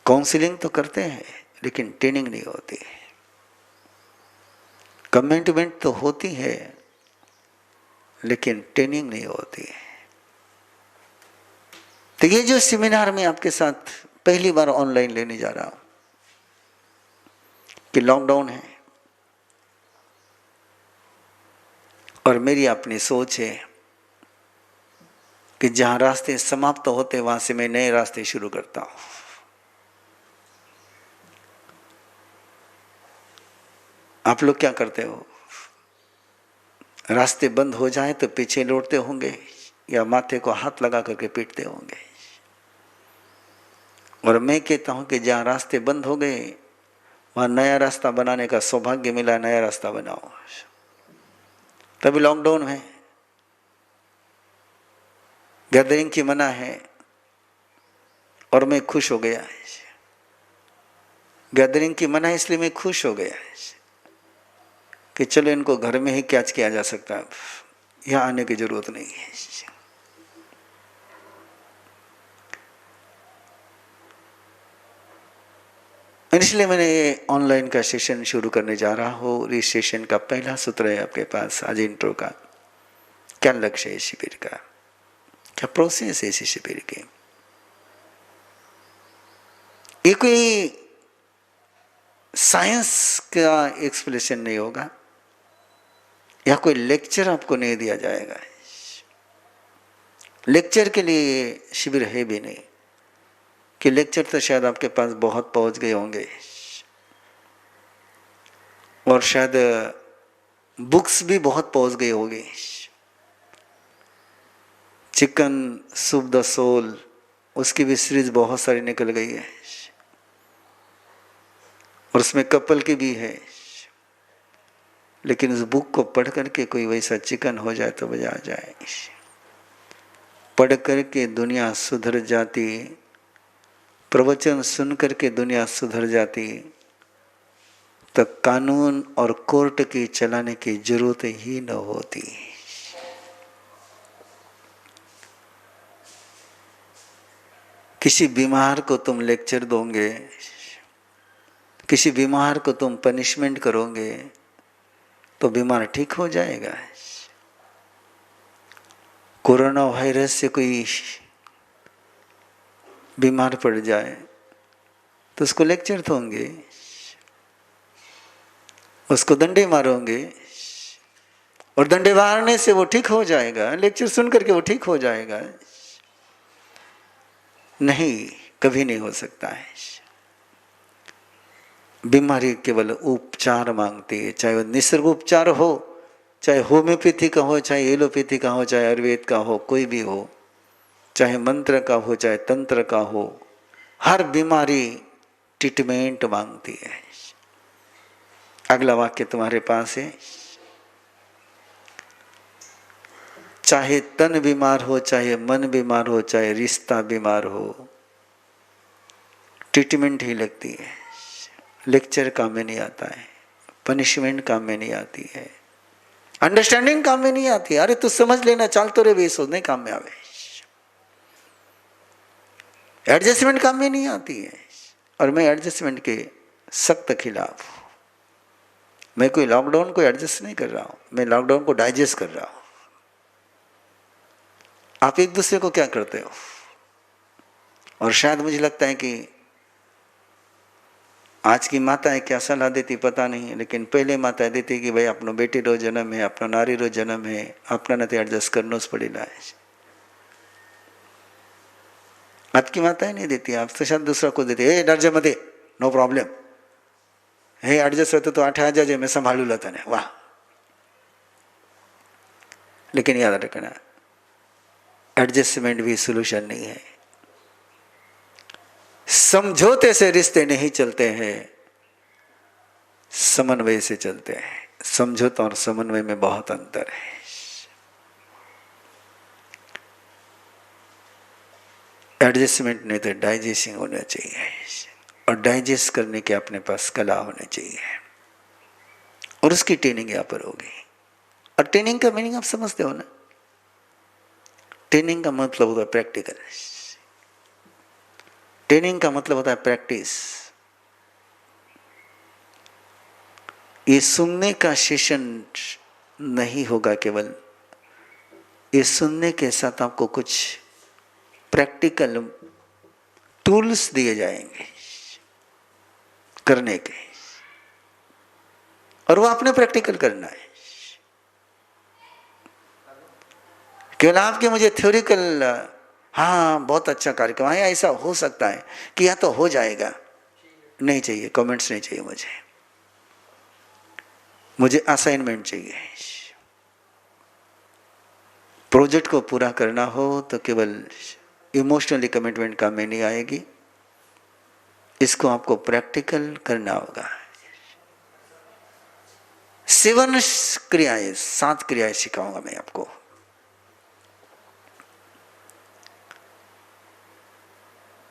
काउंसलिंग तो करते हैं लेकिन ट्रेनिंग नहीं होती है। कमिटमेंट तो होती है लेकिन ट्रेनिंग नहीं होती है। तो ये जो सेमिनार में आपके साथ पहली बार ऑनलाइन लेने जा रहा हूं कि लॉकडाउन है और मेरी अपनी सोच है कि जहां रास्ते समाप्त होते वहां से मैं नए रास्ते शुरू करता हूं। आप लोग क्या करते हो? रास्ते बंद हो जाए तो पीछे लौटते होंगे या माथे को हाथ लगा करके पीटते होंगे। और मैं कहता हूं कि जहां रास्ते बंद हो गए वहां नया रास्ता बनाने का सौभाग्य मिला, नया रास्ता बनाओ। तभी लॉकडाउन है, गैदरिंग की मना है, और मैं खुश हो गया। गैदरिंग की मना इसलिए मैं खुश हो गया कि चलो इनको घर में ही कैच किया जा सकता है, यहां आने की जरूरत नहीं है। इसलिए मैंने ये ऑनलाइन का सेशन शुरू करने जा रहा हूँ। इस सेशन का पहला सूत्र है आपके पास आज इंट्रो का। क्या लक्ष्य है शिविर का, क्या प्रोसेस है इस शिविर की? ये कोई साइंस का एक्सप्लेनेशन नहीं होगा या कोई लेक्चर आपको नहीं दिया जाएगा। लेक्चर के लिए शिविर है भी नहीं कि लेक्चर तो शायद आपके पास बहुत पहुंच गए होंगे और शायद बुक्स भी बहुत पहुंच गई होगी। चिकन सूप द सोल, उसकी भी सीरीज बहुत सारी निकल गई है और उसमें कपल की भी है। लेकिन उस बुक को पढ़ करके कोई वैसा चिकन हो जाए तो मजा आ जाए। पढ़ करके दुनिया सुधर जाती, प्रवचन सुन करके दुनिया सुधर जाती, तो कानून और कोर्ट की चलाने की जरूरत ही न होती। किसी बीमार को तुम लेक्चर दोगे, किसी बीमार को तुम पनिशमेंट करोगे तो बीमार ठीक हो जाएगा। कोरोना वायरस से कोई बीमार पड़ जाए तो उसको लेक्चर दोगे, उसको डंडे मारोगे और डंडे मारने से वो ठीक हो जाएगा, लेक्चर सुन करके वो ठीक हो जाएगा? नहीं, कभी नहीं हो सकता है। बीमारी केवल उपचार मांगती है, चाहे वो निसर्ग उपचार हो चाहे होम्योपैथी का हो, चाहे एलोपैथी का हो, चाहे आयुर्वेद का हो, कोई भी हो, चाहे मंत्र का हो, चाहे तंत्र का हो, हर बीमारी ट्रीटमेंट मांगती है। अगला वाक्य तुम्हारे पास है, चाहे तन बीमार हो, चाहे मन बीमार हो, चाहे रिश्ता बीमार हो, ट्रीटमेंट ही लगती है। लेक्चर काम में नहीं आता है, पनिशमेंट काम में नहीं आती है, अंडरस्टैंडिंग काम में नहीं आती है। अरे तू समझ लेना, चल तो रे बेसो नहीं काम में आवे। एडजस्टमेंट काम में नहीं आती है, और मैं एडजस्टमेंट के सख्त खिलाफ हूं। मैं कोई लॉकडाउन को एडजस्ट नहीं कर रहा हूं, मैं लॉकडाउन को डाइजेस्ट कर रहा हूं। आप एक दूसरे को क्या करते हो? और शायद मुझे लगता है कि आज की माताएं क्या सलाह देती पता नहीं, लेकिन पहले माताएं देती कि भाई अपनो बेटी रो जन्म है, अपनो नारी रो जन्म है, अपना ने एडजस्ट करना पड़ेगा है। आज की माताएं नहीं देती, आप तो शायद दूसरा को देती है, डर जा मत, नो प्रॉब्लम, हे एडजस्ट होते तो 8 आ जाए, मैं संभालू लेता ने, वाह। लेकिन याद रखना, एडजस्टमेंट भी सोल्यूशन नहीं है। समझौते से रिश्ते नहीं चलते हैं, समन्वय से चलते हैं। समझौता और समन्वय में बहुत अंतर है। एडजस्टमेंट नहीं तो डाइजेस्टिंग होना चाहिए, और डाइजेस्ट करने के अपने पास कला होनी चाहिए, और उसकी ट्रेनिंग यहाँ पर होगी। और ट्रेनिंग का मीनिंग आप समझते हो ना? ट्रेनिंग का मतलब होता है प्रैक्टिकल, ट्रेनिंग का मतलब होता है प्रैक्टिस। ये सुनने का सेशन नहीं होगा केवल, ये सुनने के साथ आपको कुछ प्रैक्टिकल टूल्स दिए जाएंगे करने के, और वो आपने प्रैक्टिकल करना है। केवल आपके मुझे थ्योरिकल, हाँ बहुत अच्छा कार्यक्रम है, ऐसा हो सकता है कि या तो हो जाएगा, नहीं चाहिए, कमेंट्स नहीं चाहिए मुझे असाइनमेंट चाहिए। प्रोजेक्ट को पूरा करना हो तो केवल इमोशनली कमिटमेंट काम में नहीं आएगी, इसको आपको प्रैक्टिकल करना होगा। 7 क्रियाएं, 7 क्रियाएं सिखाऊंगा मैं आपको।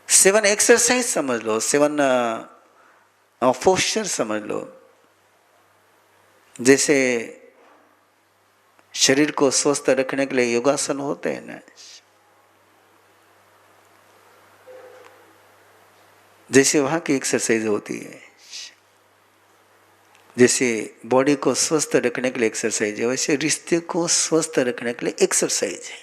7 एक्सरसाइज समझ लो, 7 पोस्चर समझ लो। जैसे शरीर को स्वस्थ रखने के लिए योगासन होते हैं ना, जैसे वहां की एक्सरसाइज होती है, जैसे बॉडी को स्वस्थ रखने के लिए एक्सरसाइज है, वैसे रिश्ते को स्वस्थ रखने के लिए एक्सरसाइज है।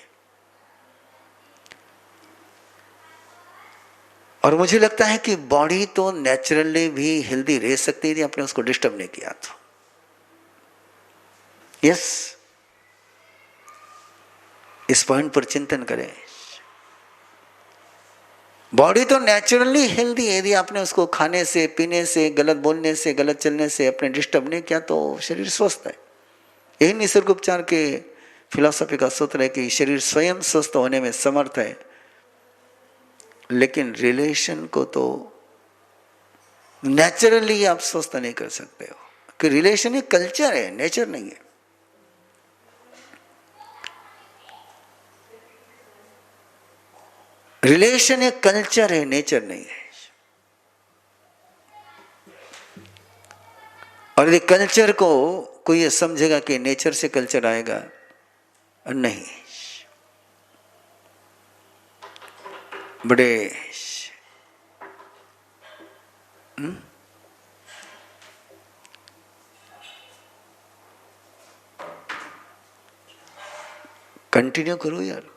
और मुझे लगता है कि बॉडी तो नेचुरली भी हेल्दी रह सकती है, आपने उसको डिस्टर्ब नहीं किया तो। यस, इस पॉइंट पर चिंतन करें। बॉडी तो नेचुरली हेल्दी है, यदि आपने उसको खाने से, पीने से, गलत बोलने से, गलत चलने से अपने डिस्टर्ब नहीं किया तो शरीर स्वस्थ है। यही निसर्ग उपचार के फिलॉसफी का सूत्र है कि शरीर स्वयं स्वस्थ होने में समर्थ है, लेकिन रिलेशन को तो नेचुरली आप स्वस्थ नहीं कर सकते हो, कि रिलेशन एक कल्चर है, नेचर नहीं है। रिलेशन एक कल्चर है, नेचर नहीं है। और यदि कल्चर को कोई ये समझेगा कि नेचर से कल्चर आएगा, नहीं। बड़े कंटिन्यू करो यार।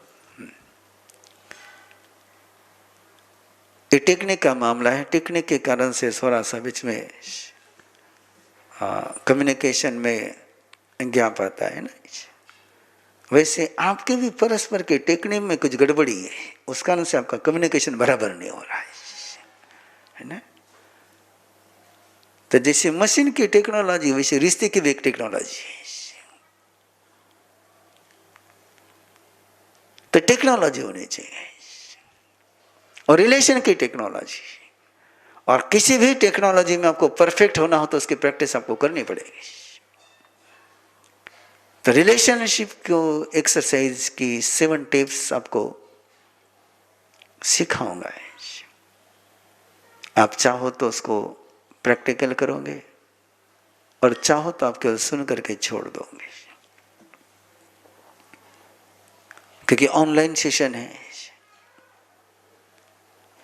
ये टेक्निक का मामला है, टेक्निक के कारण से थोड़ा सा बीच में कम्युनिकेशन में गैप आता है ना। वैसे आपके भी परस्पर के टेक्निक में कुछ गड़बड़ी है, उस कारण से आपका कम्युनिकेशन बराबर नहीं हो रहा है ना। तो जैसे मशीन की टेक्नोलॉजी, वैसे रिश्ते की भी एक टेक्नोलॉजी है। तो टेक्नोलॉजी होनी चाहिए, और रिलेशन की टेक्नोलॉजी। और किसी भी टेक्नोलॉजी में आपको परफेक्ट होना हो तो उसकी प्रैक्टिस आपको करनी पड़ेगी। तो रिलेशनशिप को एक्सरसाइज की 7 टिप्स आपको सिखाऊंगा। आप चाहो तो उसको प्रैक्टिकल करोगे, और चाहो तो आप केवल सुन करके छोड़ दोगे, क्योंकि ऑनलाइन सेशन है।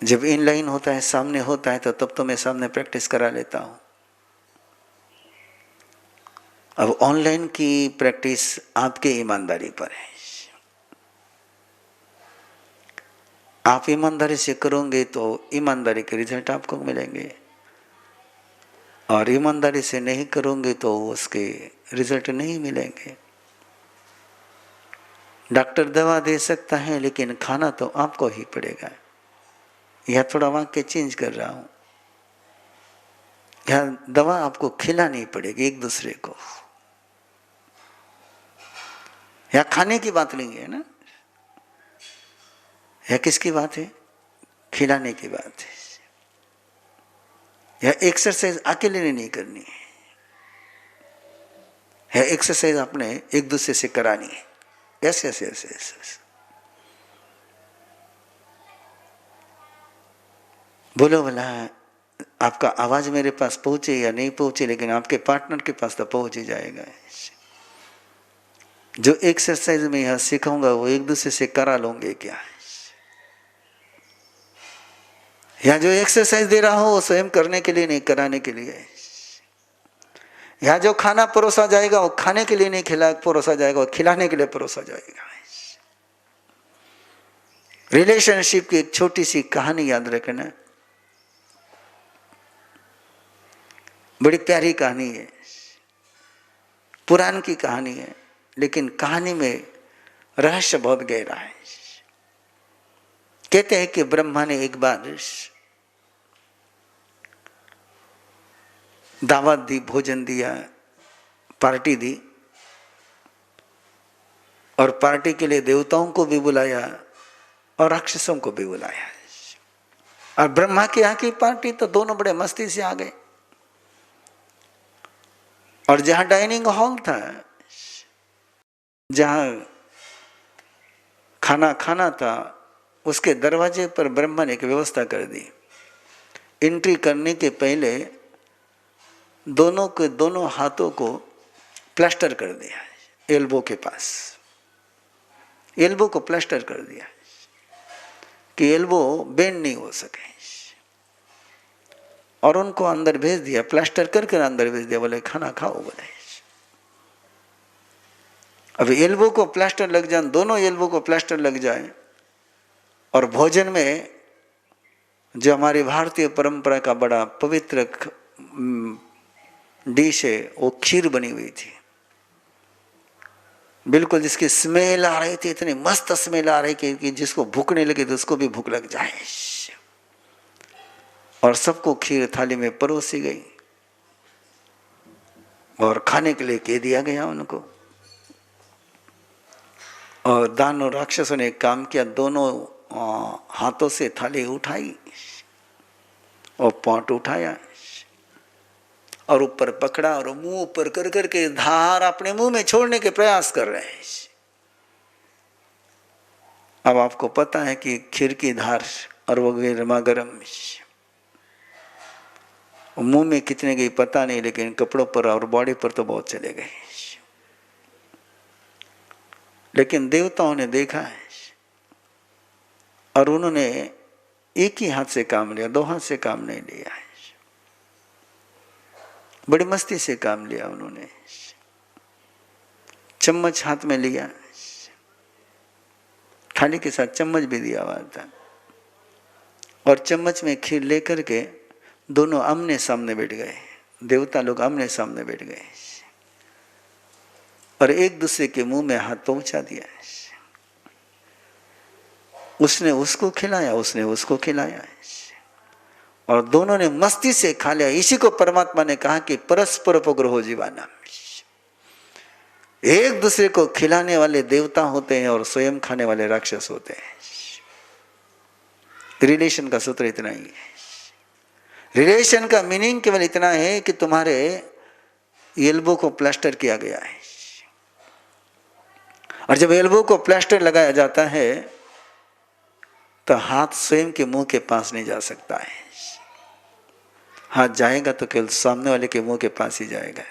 जब इनलाइन होता है, सामने होता है, तो तब तो मैं सामने प्रैक्टिस करा लेता हूं। अब ऑनलाइन की प्रैक्टिस आपके ईमानदारी पर है। आप ईमानदारी से करोगे तो ईमानदारी के रिजल्ट आपको मिलेंगे, और ईमानदारी से नहीं करोगे तो उसके रिजल्ट नहीं मिलेंगे। डॉक्टर दवा दे सकता है, लेकिन खाना तो आपको ही पड़ेगा। यह थोड़ा वाक्य चेंज कर रहा हूं, यह दवा आपको खिलानी पड़ेगी एक दूसरे को। यह खाने की बात नहीं है ना, यह किसकी बात है? खिलाने की बात है। यह एक्सरसाइज अकेले नहीं करनी है, यह एक्सरसाइज आपने एक दूसरे से करानी है। Yes yes yes yes. बोलो भला, आपका आवाज मेरे पास पहुंचे या नहीं पहुंचे, लेकिन आपके पार्टनर के पास तो पहुंच ही जाएगा। जो एक्सरसाइज में यहां सिखाऊंगा वो एक दूसरे से करा लोगे क्या? या जो एक्सरसाइज दे रहा हो वो स्वयं करने के लिए नहीं, कराने के लिए। या जो खाना परोसा जाएगा वो खाने के लिए नहीं खिला परोसा जाएगा, वो खिलाने के लिए परोसा जाएगा। रिलेशनशिप की एक छोटी सी कहानी याद रखना, बड़ी प्यारी कहानी है, पुराण की कहानी है, लेकिन कहानी में रहस्य बहुत गहरा है। कहते हैं कि ब्रह्मा ने एक बार दावत दी, भोजन दिया, पार्टी दी, और पार्टी के लिए देवताओं को भी बुलाया और राक्षसों को भी बुलाया। और ब्रह्मा की यहाँ की पार्टी तो दोनों बड़े मस्ती से आ गए। और जहां डाइनिंग हॉल था, जहां खाना खाना था, उसके दरवाजे पर ब्रह्मा ने एक व्यवस्था कर दी। एंट्री करने के पहले दोनों के दोनों हाथों को प्लास्टर कर दिया, एल्बो के पास एल्बो को प्लास्टर कर दिया कि एल्बो बेंड नहीं हो सके, और उनको अंदर भेज दिया, प्लास्टर करके अंदर भेज दिया। बोले खाना खाओ। बोले अब एल्बो को प्लास्टर लग जाए, दोनों एल्बो को प्लास्टर लग जाए, और भोजन में जो हमारी भारतीय परंपरा का बड़ा पवित्र डिश है, वो खीर बनी हुई थी। बिल्कुल जिसकी स्मेल आ रही थी, इतनी मस्त स्मेल आ रही कि जिसको भूख नहीं लगी तो उसको भी भूख लग जाए। और सबको खीर थाली में परोसी गई और खाने के लिए कह दिया गया उनको। और दानव राक्षसों ने काम किया, दोनों हाथों से थाली उठाई और पॉट उठाया और ऊपर पकड़ा, और मुंह ऊपर कर करके धार अपने मुंह में छोड़ने के प्रयास कर रहे हैं। अब आपको पता है कि खीर की धार और वो गर्मा गर्म, मुंह में कितने गई पता नहीं, लेकिन कपड़ों पर और बॉडी पर तो बहुत चले गए। लेकिन देवताओं ने देखा है और उन्होंने एक ही हाथ से काम लिया, 2 हाथ से काम नहीं लिया है। बड़ी मस्ती से काम लिया उन्होंने। चम्मच हाथ में लिया, थाली के साथ चम्मच भी दिया हुआ था, और चम्मच में खीर लेकर के दोनों आमने सामने बैठ गए। देवता लोग आमने सामने बैठ गए और एक दूसरे के मुंह में हाथ पहुंचा दिया। उसने उसको खिलाया, उसने उसको खिलाया, और दोनों ने मस्ती से खा लिया। इसी को परमात्मा ने कहा कि परस्पर उपग्रहो जीवाना। एक दूसरे को खिलाने वाले देवता होते हैं और स्वयं खाने वाले राक्षस होते हैं। रिलेशन का सूत्र इतना ही है। रिलेशन का मीनिंग केवल इतना है कि तुम्हारे एल्बो को प्लास्टर किया गया है, और जब एल्बो को प्लास्टर लगाया जाता है तो हाथ स्वयं के मुंह के पास नहीं जा सकता है। हाथ जाएगा तो केवल सामने वाले के मुंह के पास ही जाएगा।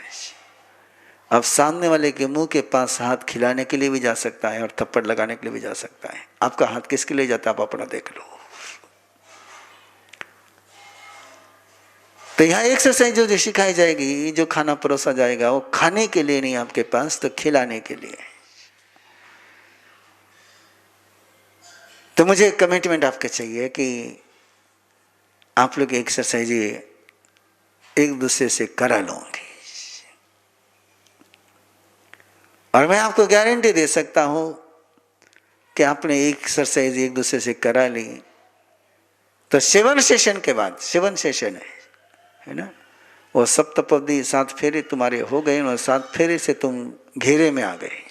अब सामने वाले के मुंह के पास हाथ खिलाने के लिए भी जा सकता है और थप्पड़ लगाने के लिए भी जा सकता है। आपका हाथ किसके लिए जाता है, आप अपना देख लो। तो यहाँ एक्सरसाइज जो सिखाई जाएगी, जो खाना परोसा जाएगा, वो खाने के लिए नहीं आपके पास, तो खिलाने के लिए। तो मुझे कमिटमेंट आपके चाहिए कि आप लोग एक्सरसाइज एक दूसरे से करा लोगे, और मैं आपको गारंटी दे सकता हूं कि आपने एक्सरसाइज एक दूसरे से करा ली तो 7 सेशन के बाद, 7 सेशन है ना, वो सप्तपदी 7 फेरे तुम्हारे हो गए और 7 फेरे से तुम घेरे में आ गए।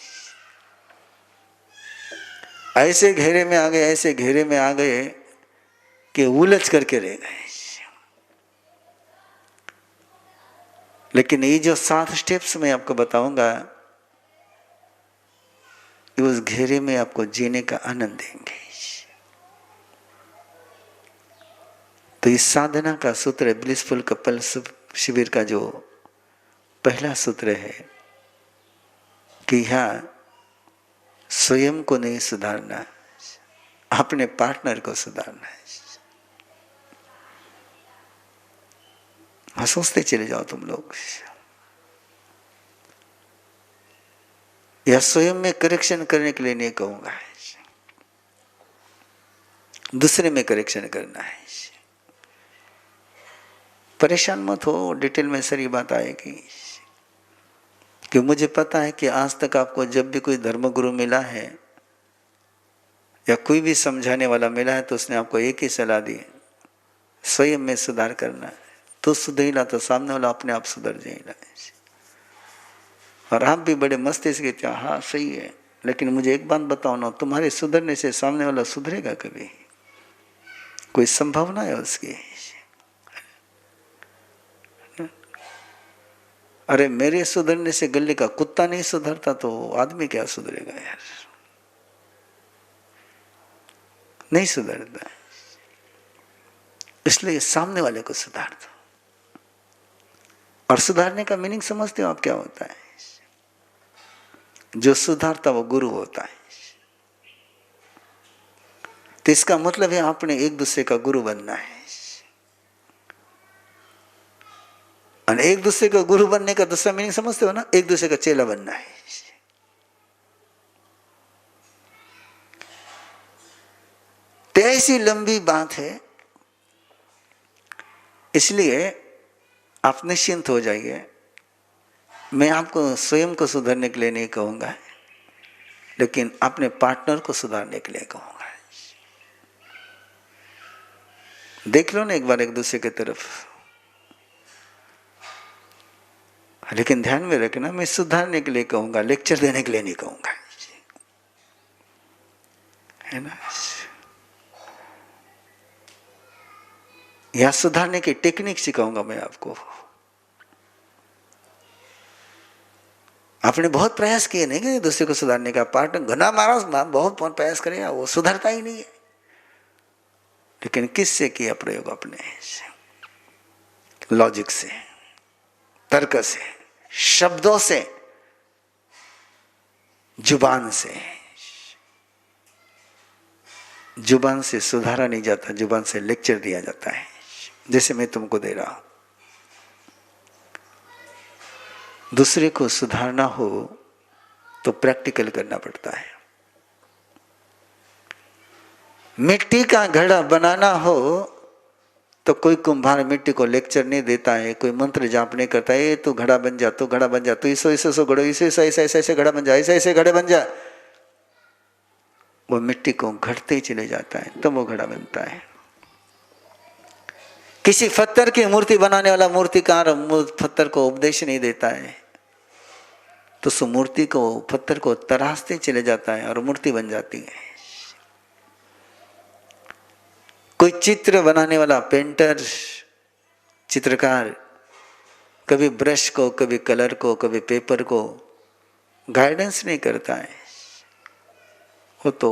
ऐसे घेरे में आ गए, ऐसे घेरे में आ गए कि उलझ करके रह गए। लेकिन ये जो 7 स्टेप्स मैं आपको बताऊंगा, उस घेरे में आपको जीने का आनंद देंगे। तो इस साधना का सूत्र, ब्लिसफुल कपल शिविर का जो पहला सूत्र है कि यहाँ स्वयं को नहीं सुधारना, अपने पार्टनर को सुधारना है। सोचते चले जाओ तुम लोग, या स्वयं में करेक्शन करने के लिए नहीं कहूंगा, दूसरे में करेक्शन करना है। परेशान मत हो, डिटेल में सारी बात आएगी। कि मुझे पता है कि आज तक आपको जब भी कोई धर्मगुरु मिला है या कोई भी समझाने वाला मिला है तो उसने आपको एक ही सलाह दी, स्वयं में सुधार करना है। तो सुधरेला तो सामने वाला अपने आप सुधर जाएगा। और आप भी बड़े मस्ती से कहते हाँ सही है, लेकिन मुझे एक बात बताओ ना, तुम्हारे सुधरने से सामने वाला सुधरेगा कभी? कोई संभावना है उसकी? अरे मेरे सुधरने से गले का कुत्ता नहीं सुधरता तो आदमी क्या सुधरेगा यार? नहीं सुधरता। इसलिए सामने वाले को सुधार दो। और सुधारने का मीनिंग समझते हो आप क्या होता है? जो सुधारता वो गुरु होता है। तो इसका मतलब है आपने एक दूसरे का गुरु बनना है। और एक दूसरे का गुरु बनने का दूसरा मीनिंग समझते हो ना? एक दूसरे का चेला बनना है। तो ऐसी लंबी बात है, इसलिए आप निश्चिंत हो जाइए। मैं आपको स्वयं को सुधारने के लिए नहीं कहूंगा, लेकिन अपने पार्टनर को सुधारने के लिए कहूंगा। देख लो ना एक बार एक दूसरे की तरफ, लेकिन ध्यान में रखना मैं सुधारने के लिए कहूंगा, लेक्चर देने के लिए नहीं कहूंगा, है ना? या सुधारने की टेक्निक सिखाऊंगा मैं आपको। आपने बहुत प्रयास किए नहीं कि दूसरे को सुधारने का, पार्टनर घना मारा बहुत प्रयास करेगा, वो सुधरता ही नहीं है। लेकिन किससे किया प्रयोग? अपने लॉजिक से, तर्क से, शब्दों से, जुबान से। जुबान से सुधारा नहीं जाता, जुबान से लेक्चर दिया जाता है, जैसे मैं तुमको दे रहा हूं। दूसरे को सुधारना हो तो प्रैक्टिकल करना पड़ता है। मिट्टी का घड़ा बनाना हो तो कोई कुंभार मिट्टी को लेक्चर नहीं देता है, कोई मंत्र जाप नहीं करता है, तू घड़ा बन जा, तू घड़ा बन जा, तू इसो इसो सो घड़ो, इसे ऐसे ऐसे ऐसे घड़ा बन जा, ऐसे ऐसे घड़े बन जा। वो मिट्टी को घड़ते ही चले जाता है, तब वो घड़ा बनता है। किसी पत्थर की मूर्ति बनाने वाला मूर्तिकार पत्थर को उपदेश नहीं देता है, तो उस मूर्ति को, पत्थर को तराशते चले जाता है और मूर्ति बन जाती है। कोई चित्र बनाने वाला पेंटर, चित्रकार, कभी ब्रश को, कभी कलर को, कभी पेपर को गाइडेंस नहीं करता है, वो तो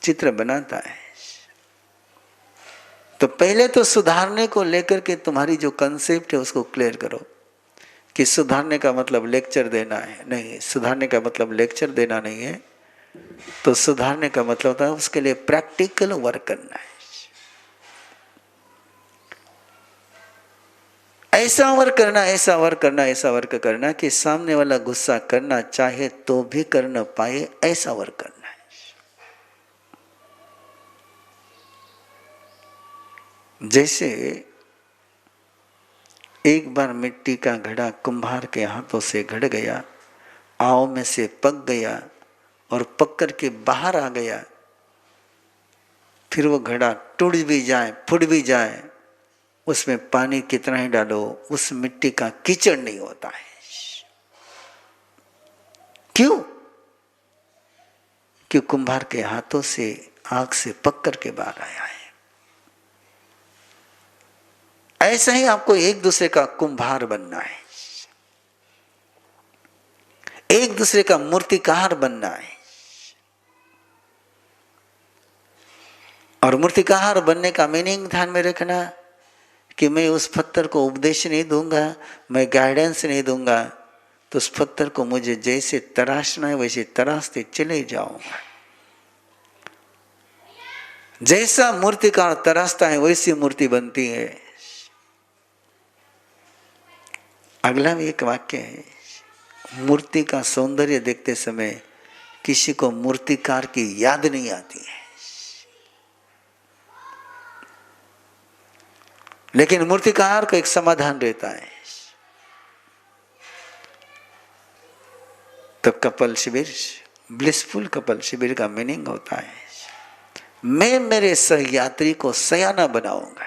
चित्र बनाता है। तो पहले तो सुधारने को लेकर के तुम्हारी जो कंसेप्ट है उसको क्लियर करो कि सुधारने का मतलब लेक्चर देना है, नहीं, सुधारने का मतलब लेक्चर देना नहीं है। तो सुधारने का मतलब होता है उसके लिए प्रैक्टिकल वर्क करना है। ऐसा वर्क करना, ऐसा वर्क करना, ऐसा वर्क करना कि सामने वाला गुस्सा करना चाहे तो भी कर न पाए, ऐसा वर्क करना है। जैसे एक बार मिट्टी का घड़ा कुम्हार के हाथों से घड़ गया, आव में से पक गया और पक कर के बाहर आ गया, फिर वो घड़ा टूट भी जाए, फूट भी जाए, उसमें पानी कितना ही डालो उस मिट्टी का कीचड़ नहीं होता है। क्यों? कि कुम्हार के हाथों से आग से पक कर के बाहर आया है। ऐसा ही आपको एक दूसरे का कुम्हार बनना है, एक दूसरे का मूर्तिकार बनना है। और मूर्तिकार बनने का मीनिंग ध्यान में रखना कि मैं उस पत्थर को उपदेश नहीं दूंगा, मैं गाइडेंस नहीं दूंगा, तो उस पत्थर को मुझे जैसे तराशना है वैसे तराशते चले जाऊंगा। जैसा मूर्तिकार तराशता है वैसी मूर्ति बनती है। अगला भी एक वाक्य है, मूर्ति का सौंदर्य देखते समय किसी को मूर्तिकार की याद नहीं आती है, लेकिन मूर्तिकार को एक समाधान रहता है। तो कपल शिविर, ब्लिसफुल कपल शिविर का मीनिंग होता है मैं मेरे सहयात्री को सयाना बनाऊंगा।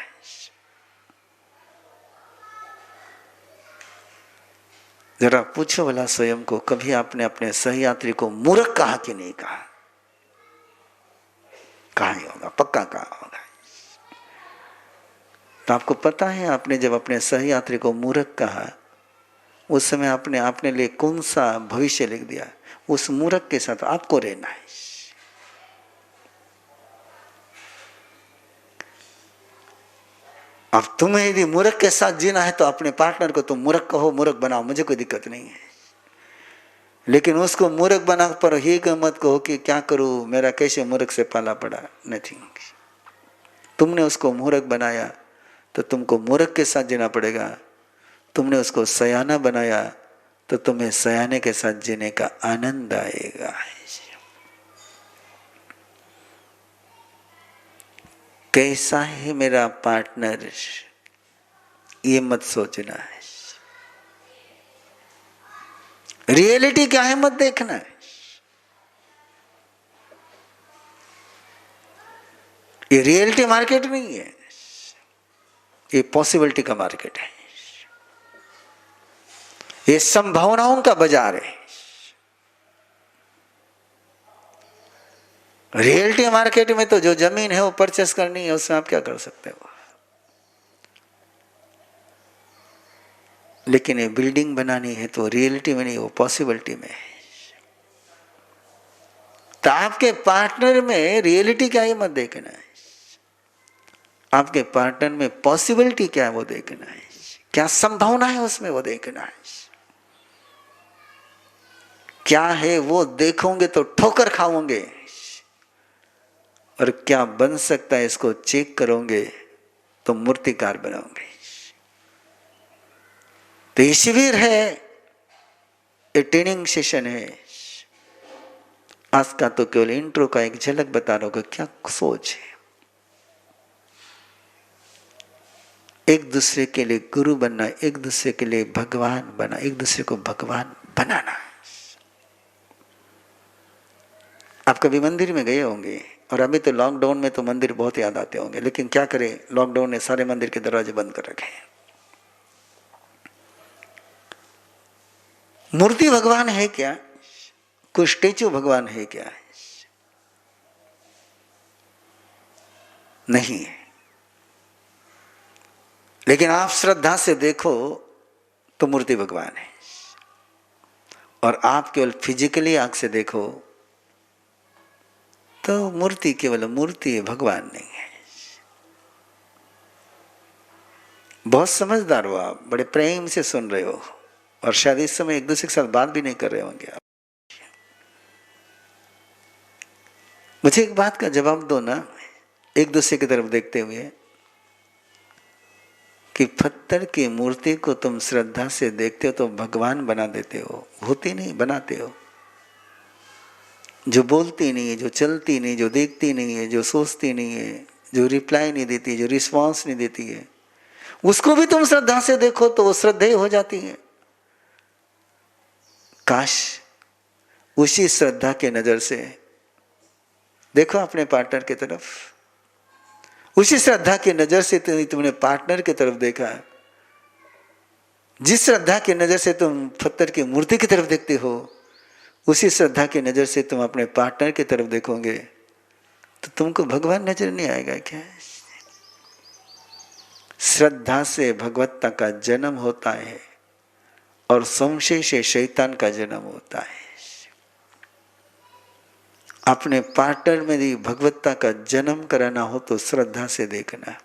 जरा पूछो भला स्वयं को, कभी आपने अपने सहयात्री को मूर्ख कहा कि नहीं कहा? कहा ही होगा, पक्का कहा होगा। तो आपको पता है आपने जब अपने सहयात्री को मूर्ख कहा, उस समय आपने अपने लिए कौन सा भविष्य लिख दिया? उस मूर्ख के साथ आपको रहना है। अब तुम्हें यदि मूर्ख के साथ जीना है तो अपने पार्टनर को तुम मूर्ख कहो, मूर्ख बनाओ, मुझे कोई दिक्कत नहीं है। लेकिन उसको मूर्ख बना पर ही मत कहो कि क्या करूं, मेरा कैसे मूर्ख से पाला पड़ा। नथिंग। तुमने उसको मूर्ख बनाया तो तुमको मूर्ख के साथ जीना पड़ेगा। तुमने उसको सयाना बनाया तो तुम्हें सयाने के साथ जीने का आनंद आएगा। कैसा है मेरा पार्टनर, ये मत सोचना है। रियलिटी क्या है मत देखना है। ये रियलिटी मार्केट नहीं है, ये पॉसिबिलिटी का मार्केट है, ये संभावनाओं का बाजार है। रियलिटी मार्केट में तो जो जमीन है वो परचेस करनी है, उसमें आप क्या कर सकते हो। लेकिन ये बिल्डिंग बनानी है तो रियलिटी में नहीं, वो पॉसिबिलिटी में है। तो आपके पार्टनर में रियलिटी क्या है मत देखना है, आपके पार्टनर में पॉसिबिलिटी क्या है वो देखना है, क्या संभावना है उसमें वो देखना है। क्या है वो देखोगे तो ठोकर खाओगे, और क्या बन सकता है इसको चेक करोगे तो मूर्तिकार बनोगे। तो ये शिविर है, ये ट्रेनिंग सेशन है। आज का तो केवल इंट्रो का एक झलक बता रहा हूँ क्या सोच है। एक दूसरे के लिए गुरु बनना, एक दूसरे के लिए भगवान बना, एक दूसरे को भगवान बनाना। आप कभी मंदिर में गए होंगे, और अभी तो लॉकडाउन में तो मंदिर बहुत याद आते होंगे, लेकिन क्या करें, लॉकडाउन ने सारे मंदिर के दरवाजे बंद कर रखे हैं। मूर्ति भगवान है क्या? कोई स्टेचू भगवान है क्या? नहीं है। लेकिन आप श्रद्धा से देखो तो मूर्ति भगवान है, और आप केवल फिजिकली आंख से देखो तो मूर्ति केवल मूर्ति है, भगवान नहीं है। बहुत समझदार हो आप, बड़े प्रेम से सुन रहे हो, और शायद इस समय एक दूसरे के साथ बात भी नहीं कर रहे होंगे आप। मुझे एक बात का जवाब दो ना, एक दूसरे की तरफ देखते हुए, कि पत्थर की मूर्ति को तुम श्रद्धा से देखते हो तो भगवान बना देते हो, होती नहीं, बनाते हो। जो बोलती नहीं है, जो चलती नहीं, जो देखती नहीं है, जो सोचती नहीं है, जो रिप्लाई नहीं देती, जो रिस्पॉन्स नहीं देती है, उसको भी तुम श्रद्धा से देखो तो वो श्रद्धेय हो जाती है। काश उसी श्रद्धा के नजर से देखो अपने पार्टनर की तरफ, उसी श्रद्धा की नजर से तुमने पार्टनर की तरफ देखा। जिस श्रद्धा की नजर से तुम पत्थर की मूर्ति की तरफ देखते हो, उसी श्रद्धा की नजर से तुम अपने पार्टनर की तरफ देखोगे तो तुमको भगवान नजर नहीं आएगा क्या? श्रद्धा से भगवत्ता का जन्म होता है और संशय से शैतान का जन्म होता है। अपने पार्टनर में भी भगवत्ता का जन्म कराना हो तो श्रद्धा से देखना।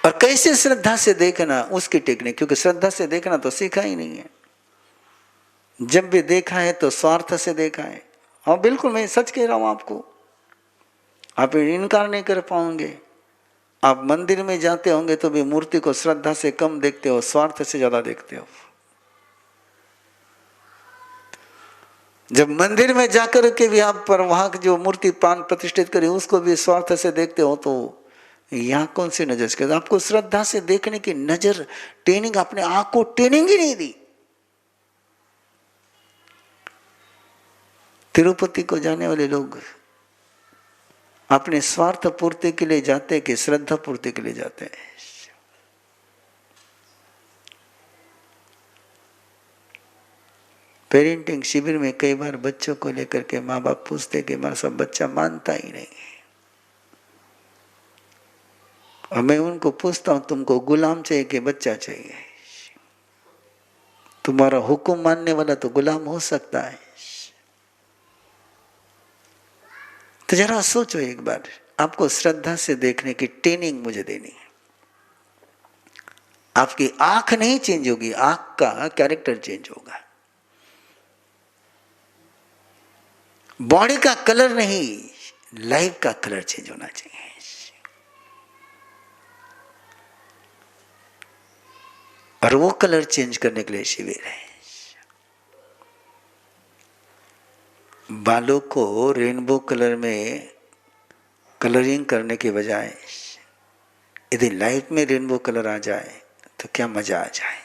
और कैसे श्रद्धा से देखना, उसकी टेक्निक, क्योंकि श्रद्धा से देखना तो सीखा ही नहीं है। जब भी देखा है तो स्वार्थ से देखा है। हाँ बिल्कुल, मैं सच कह रहा हूं आपको, आप इनकार नहीं कर पाओगे। आप मंदिर में जाते होंगे तो भी मूर्ति को श्रद्धा से कम देखते हो, स्वार्थ से ज्यादा देखते हो। जब मंदिर में जाकर के भी आप पर वहां की जो मूर्ति प्राण प्रतिष्ठित करी उसको भी स्वार्थ से देखते हो, तो यहां कौन सी नजर से? आपको श्रद्धा से देखने की नजर, ट्रेनिंग, अपने आंख को ट्रेनिंग ही नहीं दी। तिरुपति को जाने वाले लोग अपने स्वार्थ पूर्ति के लिए जाते कि श्रद्धा पूर्ति के लिए जाते हैं? पेरेंटिंग शिविर में कई बार बच्चों को लेकर के माँ बाप पूछते कि हमारा सब बच्चा मानता ही नहीं है। और मैं उनको पूछता हूं तुमको गुलाम चाहिए कि बच्चा चाहिए? तुम्हारा हुक्म मानने वाला तो गुलाम हो सकता है। तो जरा सोचो एक बार, आपको श्रद्धा से देखने की ट्रेनिंग मुझे देनी है। आपकी आंख नहीं चेंज होगी, आंख का कैरेक्टर चेंज होगा। बॉडी का कलर नहीं, लाइफ का कलर चेंज होना चाहिए। और वो कलर चेंज करने के लिए शिविर है। बालों को रेनबो कलर में कलरिंग करने के बजाय यदि लाइफ में रेनबो कलर आ जाए तो क्या मजा आ जाए।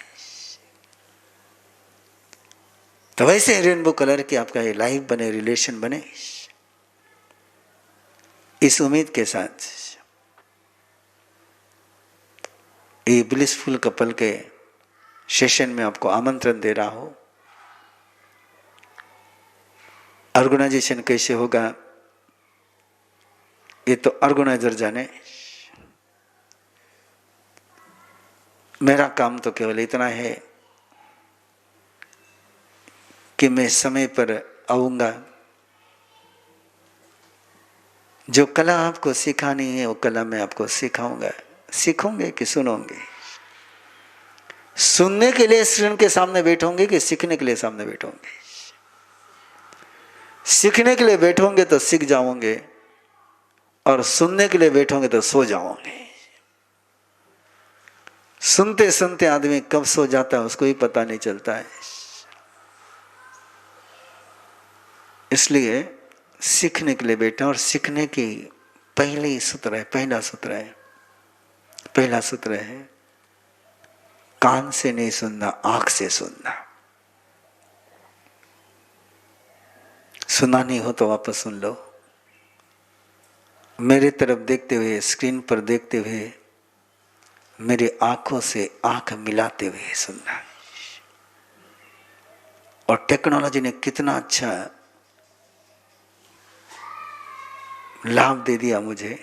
तो वैसे रेनबो कलर की आपका ये लाइफ बने, रिलेशन बने, इस उम्मीद के साथ ये ब्लिसफुल कपल के सेशन में आपको आमंत्रण दे रहा हूं। ऑर्गेनाइजेशन कैसे होगा ये तो ऑर्गेनाइजर जाने। मेरा काम तो केवल इतना है कि मैं समय पर आऊंगा, जो कला आपको सिखानी है वो कला मैं आपको सिखाऊंगा। सीखोगे कि सुनोगे? सुनने के लिए स्क्रीन के सामने बैठोगे कि सीखने के लिए सामने बैठोगे? सीखने के लिए बैठोगे तो सीख जाओगे, और सुनने के लिए बैठोगे तो सो जाओगे। सुनते सुनते आदमी कब सो जाता है उसको ही पता नहीं चलता है। इसलिए सीखने के लिए बैठा, और सीखने की पहला सूत्र है कान से नहीं सुनना, आंख से सुनना। सुना नहीं हो तो वापस सुन लो। मेरे तरफ देखते हुए, स्क्रीन पर देखते हुए मेरी आंखों से आंख मिलाते हुए सुनना। और टेक्नोलॉजी ने कितना अच्छा लाभ दे दिया मुझे।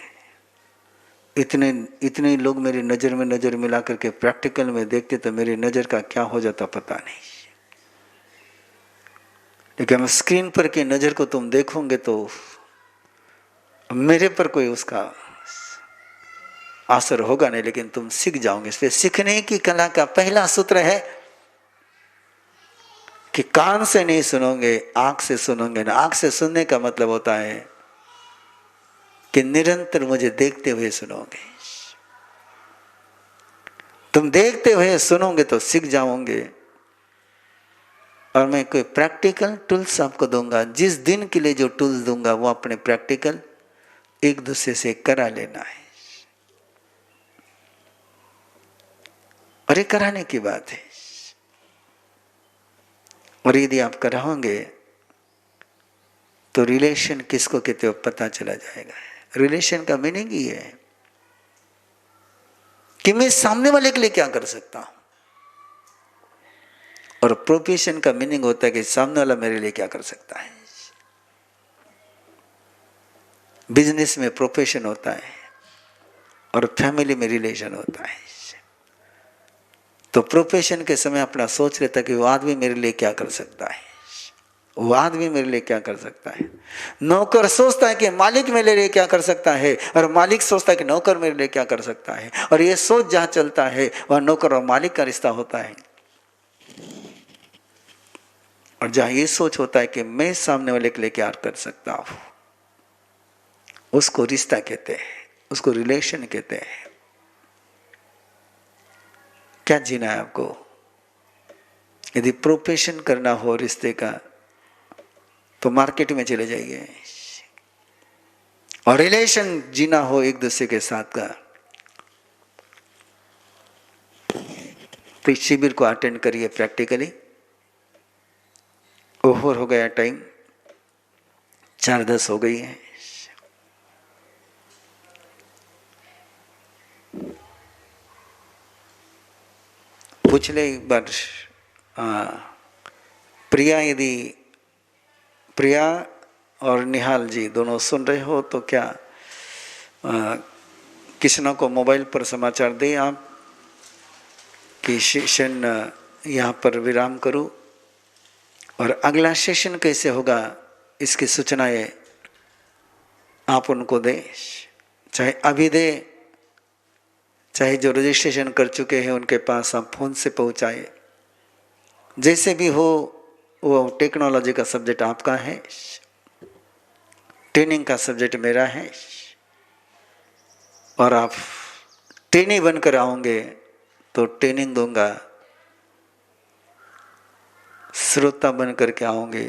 इतने लोग मेरी नज़र में नज़र मिला करके प्रैक्टिकल में देखते तो मेरी नज़र का क्या हो जाता पता नहीं। लेकिन स्क्रीन पर की नज़र को तुम देखोगे तो मेरे पर कोई उसका असर होगा नहीं, लेकिन तुम सीख जाओगे। इसलिए सीखने की कला का पहला सूत्र है कि कान से नहीं सुनोगे, आंख से सुनोगे ना। आंख से सुनने का मतलब होता है कि निरंतर मुझे देखते हुए सुनोगे। तुम देखते हुए सुनोगे तो सीख जाओगे। और मैं कोई प्रैक्टिकल टूल्स आपको दूंगा। जिस दिन के लिए जो टूल्स दूंगा वो अपने प्रैक्टिकल एक दूसरे से करा लेना है। और ये कराने की बात है। और यदि आप कराओगे तो रिलेशन किसको कहते हो पता चला जाएगा। रिलेशन का मीनिंग ही है कि मैं सामने वाले के लिए क्या कर सकता हूं। और प्रोफेशन का मीनिंग होता है कि सामने वाला मेरे लिए क्या कर सकता है। बिजनेस में प्रोफेशन होता है और फैमिली में रिलेशन होता है। तो प्रोफेशन के समय अपना सोच लेता है कि वो आदमी मेरे लिए क्या कर सकता है, वो आदमी मेरे लिए क्या कर सकता है। नौकर सोचता है कि मालिक मेरे लिए क्या कर सकता है, और मालिक सोचता है कि नौकर मेरे लिए क्या कर सकता है। और ये सोच जहां चलता है वह नौकर और मालिक का रिश्ता होता है। और जहां ये सोच होता है कि मैं सामने वाले के लिए क्या कर सकता हूं, उसको रिश्ता कहते हैं, उसको रिलेशन कहते हैं। क्या जीना है आपको? यदि प्रोफेशन करना हो रिश्ते का तो मार्केट में चले जाइए। और रिलेशन जीना हो एक दूसरे के साथ का तो इस शिविर को अटेंड करिए प्रैक्टिकली। ओवर हो गया टाइम, 4:10 हो गई है। पूछ ले एक बार। प्रिया और निहाल जी दोनों सुन रहे हो तो क्या किसना को मोबाइल पर समाचार दें आप कि सेशन यहाँ पर विराम करूं। और अगला सेशन कैसे होगा इसकी सूचनाएं आप उनको दें, चाहे अभी दें चाहे जो रजिस्ट्रेशन कर चुके हैं उनके पास आप फोन से पहुंचाए। जैसे भी हो वो टेक्नोलॉजी का सब्जेक्ट आपका है, ट्रेनिंग का सब्जेक्ट मेरा है। और आप ट्रेनी बनकर आओगे तो ट्रेनिंग दूंगा, श्रोता बन करके आओगे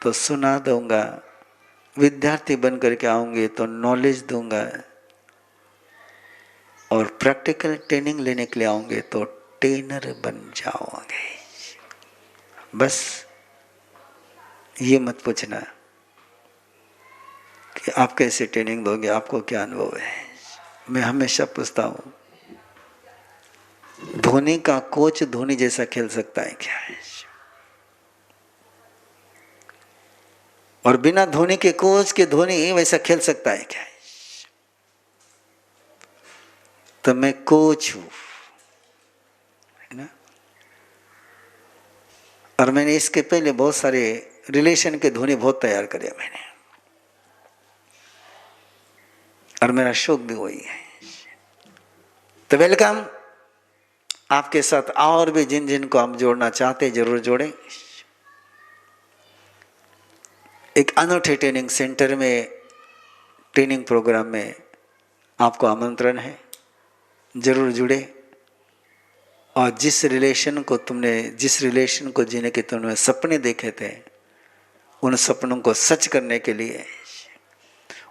तो सुना दूंगा, विद्यार्थी बन करके आओगे तो नॉलेज दूंगा, और प्रैक्टिकल ट्रेनिंग लेने के लिए आओगे तो ट्रेनर बन जाओगे। बस ये मत पूछना कि आप कैसे ट्रेनिंग दोगे, आपको क्या अनुभव है। मैं हमेशा पूछता हूं धोनी का कोच धोनी जैसा खेल सकता है क्या? और बिना धोनी के कोच के धोनी वैसा खेल सकता है क्या? तो मैं कोच हूं, है ना। और मैंने इसके पहले बहुत सारे रिलेशन के धोनी बहुत तैयार करे मैंने, और मेरा शौक भी वही है। तो वेलकम। आपके साथ और भी जिन जिन को आप जोड़ना चाहते जरूर जोड़ें। एक अनूठे ट्रेनिंग सेंटर में ट्रेनिंग प्रोग्राम में आपको आमंत्रण है, जरूर जुड़े। और जिस रिलेशन को जीने के तुमने सपने देखे थे, उन सपनों को सच करने के लिए,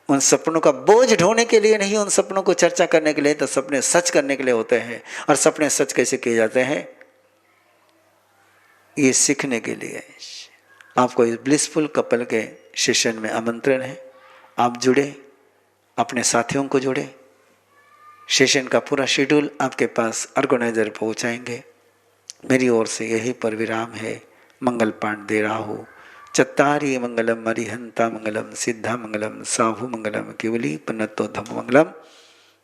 उन सपनों का बोझ ढोने के लिए नहीं, उन सपनों को चर्चा करने के लिए, तो सपने सच करने के लिए होते हैं। और सपने सच कैसे किए जाते हैं ये सीखने के लिए आपको इस ब्लिसफुल कपल के सेशन में आमंत्रण है। आप जुड़े, अपने साथियों को जोड़े, सेशन का पूरा शेड्यूल आपके पास ऑर्गेनाइजर पहुंचाएंगे। मेरी ओर से यही पर विराम है। मंगल पाठ दे रहा हूँ। चत्तारी मंगलम अरिहंता मंगलम सिद्धा मंगलम साहु मंगलम केवली पन्नतो धम्म मंगलम।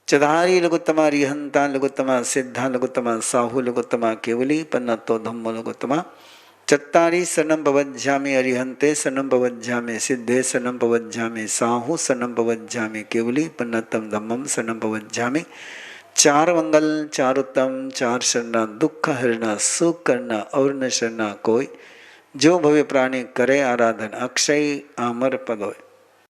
चधारी लघुत्तमा अरिहंता लघुत्तमा सिद्धा लघुत्तमा साहु लघुत्तमा केवली पन्नतो धम्म लघुत्तमा। चत्तारी सनम भवज्जामि अरिहंते सनम भवज्जामि सिद्धे सनम भवज्जामि साहु सनम भवज्जामि केवली पन्नतम धम्मम सनम भवज्जामि। चार मंगल चार उत्तम चार शरणा दुख हरना सुख करना और न शरणा कोई। जो भव्य प्राणी करे आराधन अक्षय अमर पद होय।